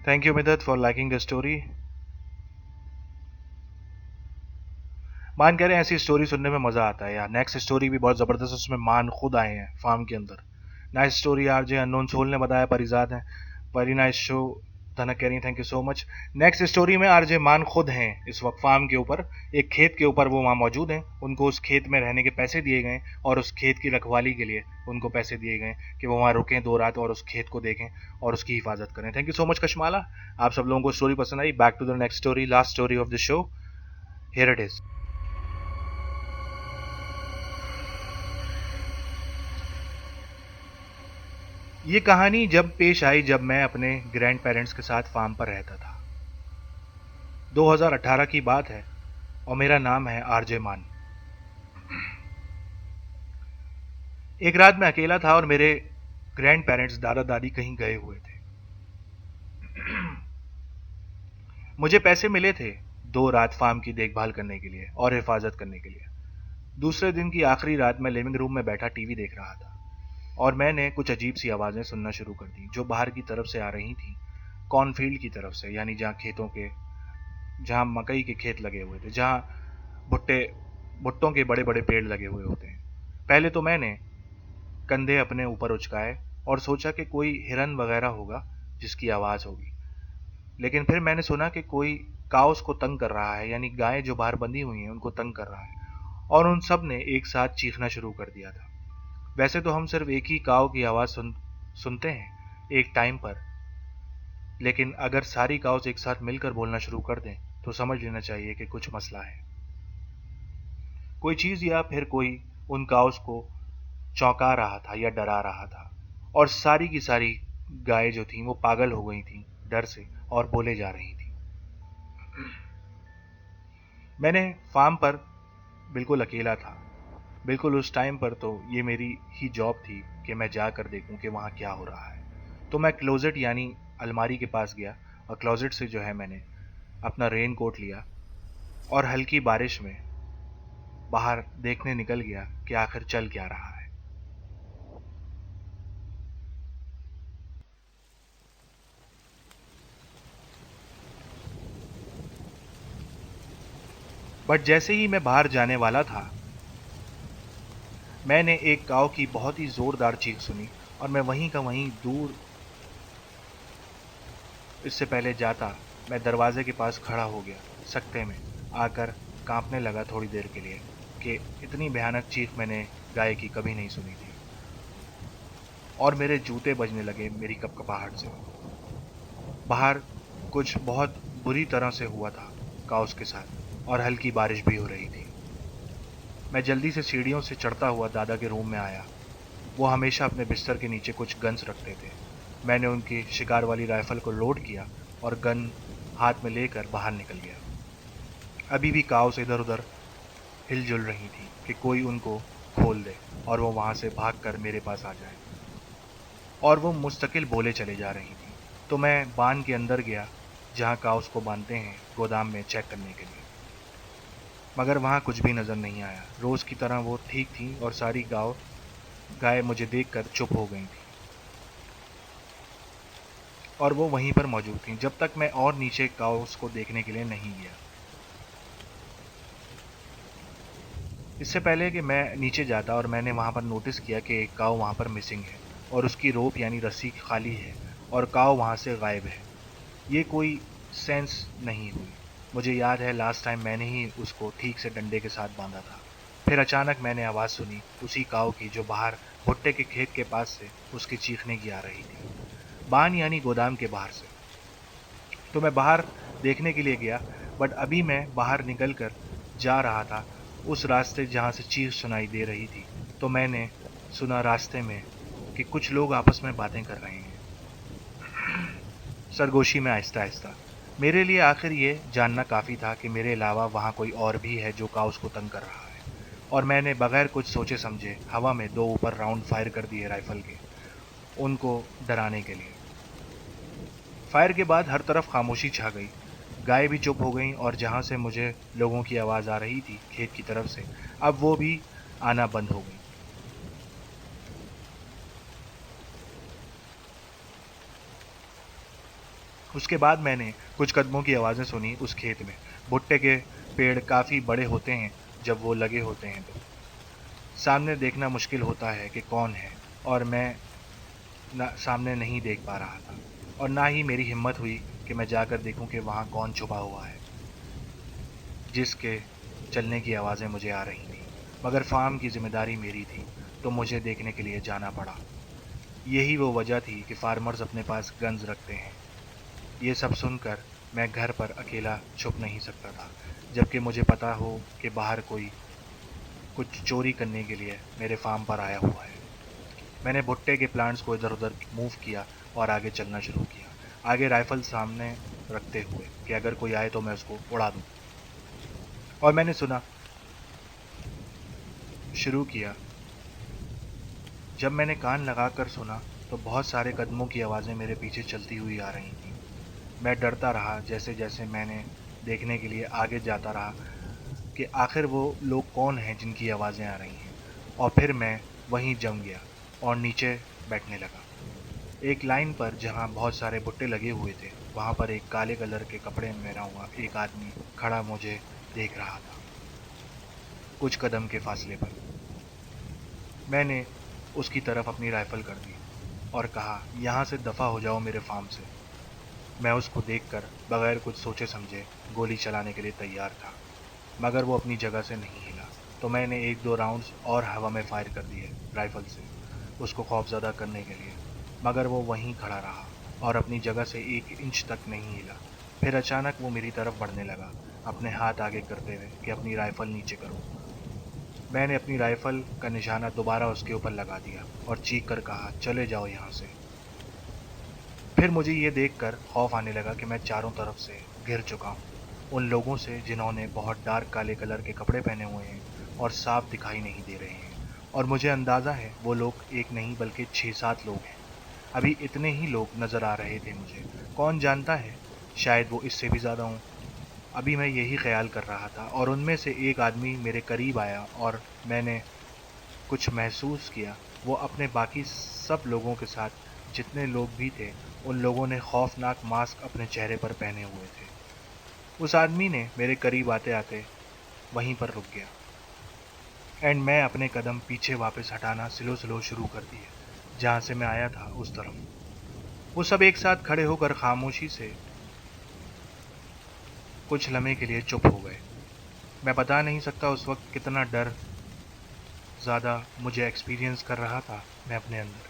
Thank you Midhat for liking the story. Maan कह रहे हैं ऐसी स्टोरी सुनने में मज़ा आता है यार। नेक्स्ट स्टोरी भी बहुत ज़बरदस्त, उसमें मान खुद आए हैं फार्म के अंदर। Nice story RJ unknown soul ने बताया, परिजात है। वेरी नाइस शो, धनक कह रही हैं, thank you so much. Next story में आरजे मान खुद हैं इस वक्त फार्म के ऊपर, एक खेत के ऊपर वो वहाँ मौजूद हैं। उनको उस खेत में रहने के पैसे दिए गए और उस खेत की रखवाली के लिए उनको पैसे दिए गए कि वो वहाँ रुकें 2 रात और उस खेत को देखें और उसकी हिफाजत करें। Thank you so much Kashmala. आप सब लोगों को स्टोरी पसंद आई। Back to the next story, last story of the show, here it is. ये कहानी जब पेश आई जब मैं अपने ग्रैंड पेरेंट्स के साथ फार्म पर रहता था। 2018 की बात है और मेरा नाम है आरजे मान। एक रात मैं अकेला था और मेरे ग्रैंड पेरेंट्स दादा दादी कहीं गए हुए थे। मुझे पैसे मिले थे 2 रात फार्म की देखभाल करने के लिए और हिफाजत करने के लिए। दूसरे दिन की आखिरी रात मैं लिविंग रूम में बैठा टीवी देख रहा था और मैंने कुछ अजीब सी आवाज़ें सुनना शुरू कर दी जो बाहर की तरफ से आ रही थी, कॉर्नफील्ड की तरफ से, यानी जहाँ मकई के खेत लगे हुए थे, जहाँ भुट्टे भुट्टों के बड़े बड़े पेड़ लगे हुए होते हैं। पहले तो मैंने कंधे अपने ऊपर उचकाए और सोचा कि कोई हिरन वगैरह होगा जिसकी आवाज़ होगी, लेकिन फिर मैंने सुना कि कोई काउस को तंग कर रहा है, यानी गायें जो बाहर बंधी हुई हैं उनको तंग कर रहा है, और उन सब ने एक साथ चीखना शुरू कर दिया था। वैसे तो हम सिर्फ एक ही काऊ की आवाज़ सुनते हैं एक टाइम पर, लेकिन अगर सारी काउस एक साथ मिलकर बोलना शुरू कर दें तो समझ लेना चाहिए कि कुछ मसला है। कोई चीज़ या फिर कोई उन काउस को चौंका रहा था या डरा रहा था, और सारी की सारी गायें जो थीं वो पागल हो गई थीं डर से और बोले जा रही थीं। मैंने फार्म पर बिल्कुल अकेला था। बिल्कुल उस टाइम पर तो ये मेरी ही जॉब थी कि मैं जाकर देखूं कि वहाँ क्या हो रहा है। तो मैं क्लोजेट यानी अलमारी के पास गया और क्लोजेट से जो है मैंने अपना रेन कोट लिया और हल्की बारिश में बाहर देखने निकल गया कि आखिर चल क्या रहा है। बट जैसे ही मैं बाहर जाने वाला था, मैंने एक काऊ की बहुत ही ज़ोरदार चीख सुनी और मैं वहीं का वहीं दूर, इससे पहले जाता, मैं दरवाजे के पास खड़ा हो गया, सकते में आकर कांपने लगा थोड़ी देर के लिए कि इतनी भयानक चीख मैंने गाय की कभी नहीं सुनी थी, और मेरे जूते बजने लगे मेरी कपकपाहट से। बाहर कुछ बहुत बुरी तरह से हुआ था काउस के साथ, और हल्की बारिश भी हो रही थी। मैं जल्दी से सीढ़ियों से चढ़ता हुआ दादा के रूम में आया। वो हमेशा अपने बिस्तर के नीचे कुछ गन्स रखते थे। मैंने उनकी शिकार वाली राइफल को लोड किया और गन हाथ में लेकर बाहर निकल गया। अभी भी काउस इधर उधर हिलजुल रही थी कि कोई उनको खोल दे और वो वहाँ से भागकर मेरे पास आ जाए, और वो मुस्तकिल बोले चले जा रही थी। तो मैं बांध के अंदर गया जहाँ काउस को बांधते हैं गोदाम में चेक करने के लिए, मगर वहाँ कुछ भी नज़र नहीं आया। रोज़ की तरह वो ठीक थी और सारी गाय मुझे देखकर चुप हो गई थी और वो वहीं पर मौजूद थी जब तक मैं और नीचे काउस को देखने के लिए नहीं गया। इससे पहले कि मैं नीचे जाता और मैंने वहाँ पर नोटिस किया कि एक काऊ वहाँ पर मिसिंग है और उसकी रोप यानी रस्सी खाली है और काऊ वहाँ से गायब है। ये कोई सेंस नहीं हुई। मुझे याद है लास्ट टाइम मैंने ही उसको ठीक से डंडे के साथ बांधा था। फिर अचानक मैंने आवाज़ सुनी उसी काऊ की जो बाहर भुट्टे के खेत के पास से उसकी चीखने की आ रही थी, बान यानी गोदाम के बाहर से। तो मैं बाहर देखने के लिए गया, बट अभी मैं बाहर निकल कर जा रहा था उस रास्ते जहाँ से चीख सुनाई दे रही थी, तो मैंने सुना रास्ते में कि कुछ लोग आपस में बातें कर रहे हैं, सरगोशी में आहिस्ता आहिस्ता। मेरे लिए आखिर ये जानना काफ़ी था कि मेरे अलावा वहाँ कोई और भी है जो काउस को तंग कर रहा है, और मैंने बगैर कुछ सोचे समझे हवा में 2 ऊपर राउंड फायर कर दिए राइफल के, उनको डराने के लिए। फायर के बाद हर तरफ खामोशी छा गई। गाय भी चुप हो गईं और जहाँ से मुझे लोगों की आवाज़ आ रही थी खेत की तरफ से, अब वो भी आना बंद हो गई। उसके बाद मैंने कुछ कदमों की आवाज़ें सुनी उस खेत में। भुट्टे के पेड़ काफ़ी बड़े होते हैं जब वो लगे होते हैं तो सामने देखना मुश्किल होता है कि कौन है, और मैं सामने नहीं देख पा रहा था और ना ही मेरी हिम्मत हुई कि मैं जाकर देखूं कि वहाँ कौन छुपा हुआ है जिसके चलने की आवाज़ें मुझे आ रही थी। मगर फार्म की जिम्मेदारी मेरी थी तो मुझे देखने के लिए जाना पड़ा। यही वो वजह थी कि फार्मर्स अपने पास गन्स रखते हैं। ये सब सुनकर मैं घर पर अकेला छुप नहीं सकता था, जबकि मुझे पता हो कि बाहर कोई कुछ चोरी करने के लिए मेरे फार्म पर आया हुआ है। मैंने भुट्टे के प्लांट्स को इधर उधर मूव किया और आगे चलना शुरू किया, आगे राइफल सामने रखते हुए कि अगर कोई आए तो मैं उसको उड़ा दूं। और मैंने सुना शुरू किया। जब मैंने कान लगाकर सुना तो बहुत सारे कदमों की आवाज़ें मेरे पीछे चलती हुई आ रही थीं। मैं डरता रहा जैसे जैसे मैंने देखने के लिए आगे जाता रहा कि आखिर वो लोग कौन हैं जिनकी आवाज़ें आ रही हैं। और फिर मैं वहीं जम गया और नीचे बैठने लगा, एक लाइन पर जहाँ बहुत सारे भुट्टे लगे हुए थे। वहाँ पर एक काले कलर के कपड़े में पहना हुआ एक आदमी खड़ा मुझे देख रहा था, कुछ कदम के फासले पर। मैंने उसकी तरफ अपनी राइफल कर दी और कहा, यहाँ से दफ़ा हो जाओ मेरे फार्म से। मैं उसको देखकर बगैर कुछ सोचे समझे गोली चलाने के लिए तैयार था, मगर वो अपनी जगह से नहीं हिला। तो मैंने एक दो राउंड्स और हवा में फायर कर दिए राइफल से, उसको खौफज़दा करने के लिए, मगर वो वहीं खड़ा रहा और अपनी जगह से 1 इंच तक नहीं हिला। फिर अचानक वो मेरी तरफ बढ़ने लगा, अपने हाथ आगे करते हुए कि अपनी राइफल नीचे करो। मैंने अपनी राइफल का निशाना दोबारा उसके ऊपर लगा दिया और चीख कर कहा, चले जाओ यहाँ से। फिर मुझे ये देखकर खौफ आने लगा कि मैं चारों तरफ से घिर चुका हूँ, उन लोगों से जिन्होंने बहुत डार्क काले कलर के कपड़े पहने हुए हैं और साफ दिखाई नहीं दे रहे हैं। और मुझे अंदाज़ा है वो लोग एक नहीं बल्कि 6-7 लोग हैं। अभी इतने ही लोग नज़र आ रहे थे मुझे, कौन जानता है शायद वो इससे भी ज़्यादा हों। अभी मैं यही ख्याल कर रहा था और उनमें से एक आदमी मेरे करीब आया और मैंने कुछ महसूस किया। वो अपने बाकी सब लोगों के साथ जितने लोग भी थे, उन लोगों ने खौफनाक मास्क अपने चेहरे पर पहने हुए थे। उस आदमी ने मेरे करीब आते आते वहीं पर रुक गया एंड मैं अपने कदम पीछे वापस हटाना स्लो स्लो शुरू कर दिए, जहाँ से मैं आया था उस तरफ। वो सब एक साथ खड़े होकर खामोशी से कुछ लम्हे के लिए चुप हो गए। मैं बता नहीं सकता उस वक्त कितना डर ज़्यादा मुझे एक्सपीरियंस कर रहा था मैं अपने अंदर।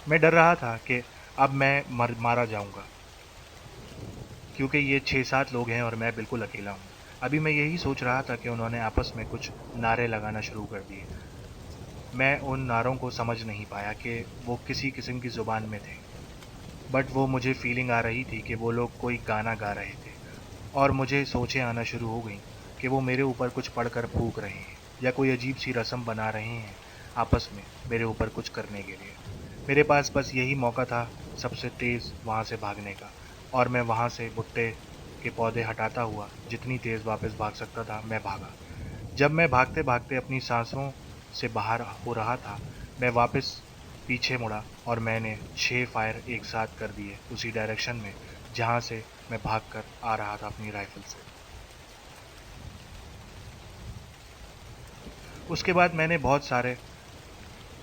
मैं डर रहा था कि अब मैं मारा जाऊंगा, क्योंकि ये 6-7 लोग हैं और मैं बिल्कुल अकेला हूँ। अभी मैं यही सोच रहा था कि उन्होंने आपस में कुछ नारे लगाना शुरू कर दिए। मैं उन नारों को समझ नहीं पाया कि वो किसी किस्म की ज़ुबान में थे, बट वो मुझे फीलिंग आ रही थी कि वो लोग कोई गाना गा रहे थे। और मुझे सोचें आना शुरू हो गई कि वो मेरे ऊपर कुछ पढ़कर फूंक रहे हैं या कोई अजीब सी रस्म बना रहे हैं आपस में मेरे ऊपर कुछ करने के लिए। मेरे पास बस यही मौका था सबसे तेज़ वहाँ से भागने का, और मैं वहाँ से भुट्टे के पौधे हटाता हुआ जितनी तेज़ वापस भाग सकता था मैं भागा। जब मैं भागते भागते अपनी सांसों से बाहर हो रहा था, मैं वापस पीछे मुड़ा और मैंने 6 फायर एक साथ कर दिए उसी डायरेक्शन में जहाँ से मैं भागकर आ रहा था अपनी राइफल से। उसके बाद मैंने बहुत सारे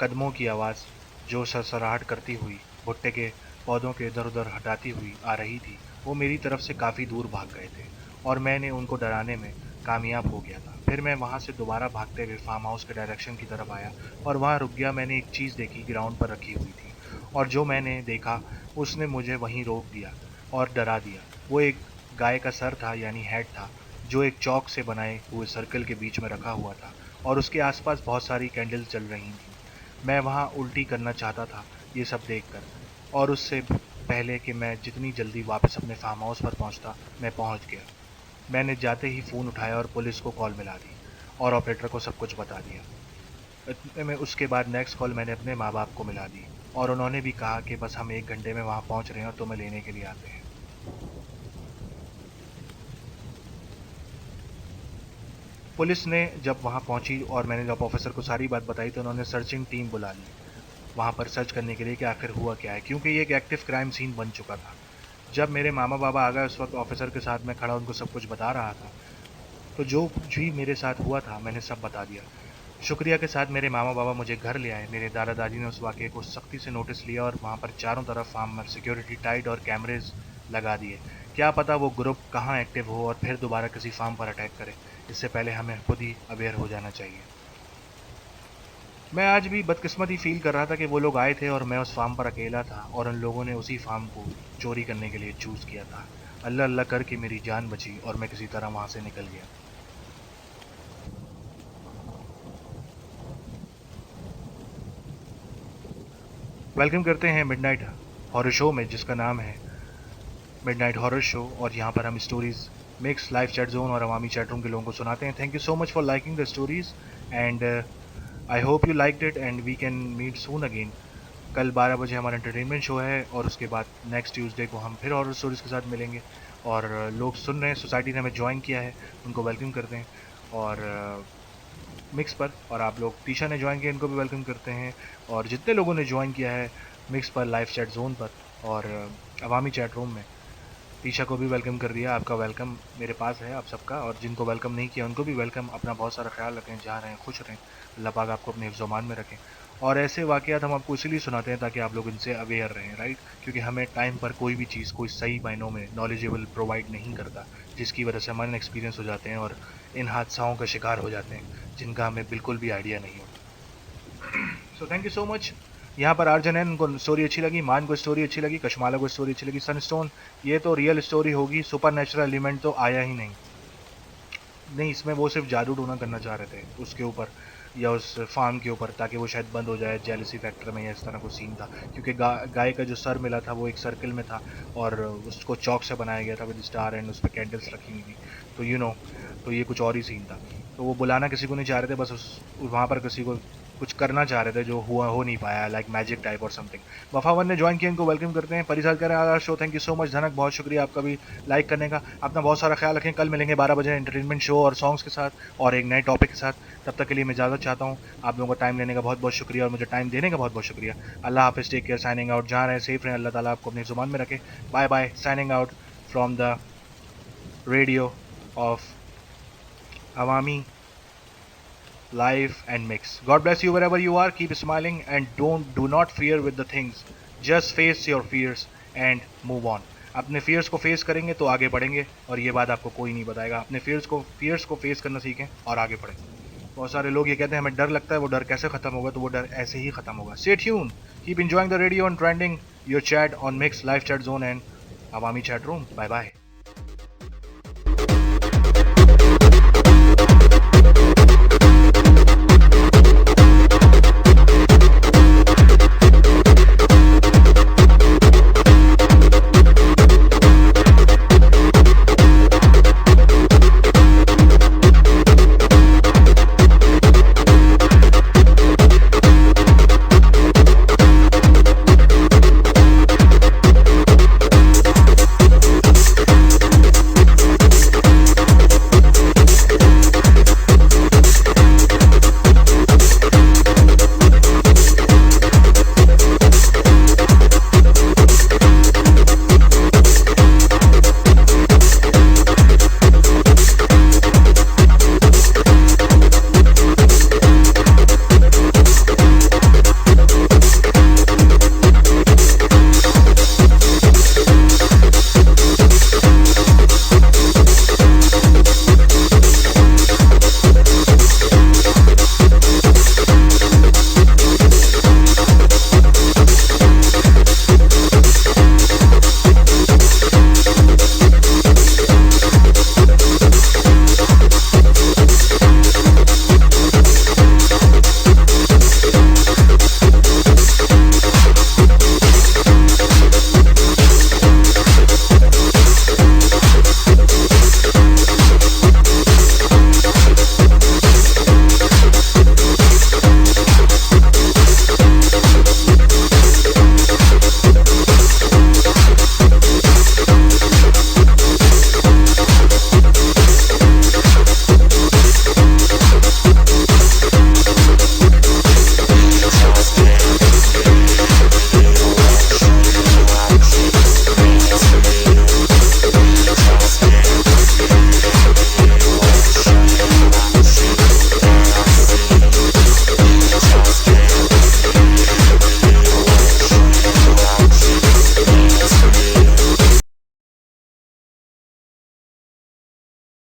कदमों की आवाज़ जो सरसराहट करती हुई भुट्टे के पौधों के इधर उधर हटाती हुई आ रही थी, वो मेरी तरफ से काफ़ी दूर भाग गए थे और मैंने उनको डराने में कामयाब हो गया था। फिर मैं वहाँ से दोबारा भागते हुए फार्म हाउस के डायरेक्शन की तरफ आया और वहाँ रुक गया। मैंने एक चीज़ देखी ग्राउंड पर रखी हुई थी, और जो मैंने देखा उसने मुझे वहीं रोक दिया और डरा दिया। वो एक गाय का सर था, यानी हेड था, जो एक चौक से बनाए हुए सर्कल के बीच में रखा हुआ था और उसके आसपास बहुत सारी कैंडल्स जल रही थी। मैं वहाँ उल्टी करना चाहता था ये सब देखकर, और उससे पहले कि मैं जितनी जल्दी वापस अपने फार्म हाउस पर पहुँचता, मैं पहुँच गया। मैंने जाते ही फ़ोन उठाया और पुलिस को कॉल मिला दी और ऑपरेटर को सब कुछ बता दिया। इतने में उसके बाद नेक्स्ट कॉल मैंने अपने माँ बाप को मिला दी और उन्होंने भी कहा कि बस हम 1 घंटे में वहाँ पहुँच रहे हैं और तुम्हें लेने के लिए आते हैं। पुलिस ने जब वहाँ पहुँची और मैंने जब ऑफिसर को सारी बात बताई तो उन्होंने सर्चिंग टीम बुला ली वहाँ पर सर्च करने के लिए कि आखिर हुआ क्या है, क्योंकि ये एक एक्टिव क्राइम सीन बन चुका था। जब मेरे मामा बाबा आ गए उस वक्त ऑफिसर के साथ मैं खड़ा उनको सब कुछ बता रहा था, तो जो कुछ भी मेरे साथ हुआ था मैंने सब बता दिया। शुक्रिया के साथ मेरे मामा बाबा मुझे घर ले आए। मेरे दादा दादी ने उस वाक़े को सख्ती से नोटिस लिया और वहाँ पर चारों तरफ फार्म में सिक्योरिटी टाइट और कैमरेज लगा दिए। क्या पता वो ग्रुप कहाँ एक्टिव हो और फिर दोबारा किसी फार्म पर अटैक करे, इससे पहले हमें खुद ही अवेयर हो जाना चाहिए। मैं आज भी बदकिस्मती फ़ील कर रहा था कि वो लोग आए थे और मैं उस फार्म पर अकेला था और उन लोगों ने उसी फार्म को चोरी करने के लिए चूज़ किया था। अल्लाह अल्लाह करके मेरी जान बची और मैं किसी तरह वहाँ से निकल गया। वेलकम करते हैं मिडनाइट हॉरर शो में, जिसका नाम है मिडनाइट हॉरर शो, और यहाँ पर हम stories mix live chat zone और अवामी चैट रूम के लोगों को सुनाते हैं. Thank you so much for liking the stories and I hope you liked it and we can meet soon again. कल 12 बजे हमारा एंटरटेनमेंट शो है और उसके बाद नेक्स्ट ट्यूसडे को हम फिर हॉरर स्टोरीज़ के साथ मिलेंगे. और लोग सुन रहे हैं, सोसाइटी ने हमें ज्वाइन किया है, उनको वेलकम करते हैं. और मिक्स पर, और आप लोग तीशा ने ज्वाइन किया, इनको भी वेलकम करते हैं. और जितने लोगों ने ज्वाइन किया है मिक्स पर, लाइव चैट जोन पर और अवामी चैट रूम में, तीशा को भी वेलकम कर दिया. आपका वेलकम मेरे पास है आप सबका, और जिनको वेलकम नहीं किया उनको भी वेलकम. अपना बहुत सारा ख्याल रखें, जहाँ रहें खुश रहें, अल्लाह पाक आपको अपने हिफ्ज़-ओ-मान में रखें. और ऐसे वाक़यात हम आपको इसीलिए सुनाते हैं ताकि आप लोग इनसे अवेयर रहें, राइट? क्योंकि हमें टाइम पर कोई भी चीज़ कोई सही मायनों में नॉलेजेबल प्रोवाइड नहीं करता, जिसकी वजह से हमारे एक्सपीरियंस हो जाते हैं और इन हादसाओं का शिकार हो जाते हैं जिनका हमें बिल्कुल भी आइडिया नहीं होता. So thank you so much. यहाँ पर आर्जन है, उनको स्टोरी अच्छी लगी, मान को स्टोरी अच्छी लगी, कशमाला को स्टोरी अच्छी लगी, सनस्टोन ये तो रियल स्टोरी होगी, सुपर नेचुरल एलिमेंट तो आया ही नहीं. नहीं, इसमें वो सिर्फ जादू टोना करना चाह रहे थे उसके ऊपर या उस फार्म के ऊपर, ताकि वो शायद बंद हो जाए जेलसी फैक्टर में, या इस तरह को सीन था. क्योंकि गाय का जो सर मिला था वो एक सर्कल में था और उसको चौक से बनाया गया था विद स्टार एंड उस पर कैंडल्स रखी हुई थी. तो तो ये कुछ और ही सीन था. तो वो बुलाना किसी को नहीं चाह रहे थे, बस वहाँ पर किसी को कुछ करना चाह रहे थे जो हो नहीं पाया, लाइक मैजिक टाइप और समथिंग. वफावन ने ज्वाइन किया, इनको वेलकम करते हैं. परिसाल करें our show, thank you so much. Dhanak, बहुत शुक्रिया आपका भी लाइक करने का. अपना बहुत सारा ख्याल रखें. कल मिलेंगे 12 बजे एंटरटेनमेंट शो और सॉन्ग्स के साथ और एक नए टॉपिक के साथ. तब तक के लिए मैं इजाज़त चाहता हूँ. आप लोगों का टाइम लेने का बहुत बहुत शुक्रिया और मुझे टाइम देने का बहुत बहुत शुक्रिया. अल्लाह हाफिज़, टेक केयर, साइनिंग आउट. जहाँ रहें सेफ रहें, अल्लाह ताला आपको अपनी ज़ुबान में रखे. Bye bye, signing out from the radio of Awami live and mix. God bless you wherever you are. Keep smiling and do not fear with the things. Just face your fears and move on. अपने fears को face करेंगे तो आगे बढ़ेंगे, और ये बात आपको कोई नहीं बताएगा. अपने fears को face करना सीखें और आगे बढ़ें. बहुत सारे लोग ये कहते हैं हमें डर लगता है, वो डर कैसे खत्म होगा? तो वो डर ऐसे ही खत्म होगा. Stay tuned. Keep enjoying the radio and trending your chat on Mix Live Chat Zone and Awami Chat Room. Bye bye.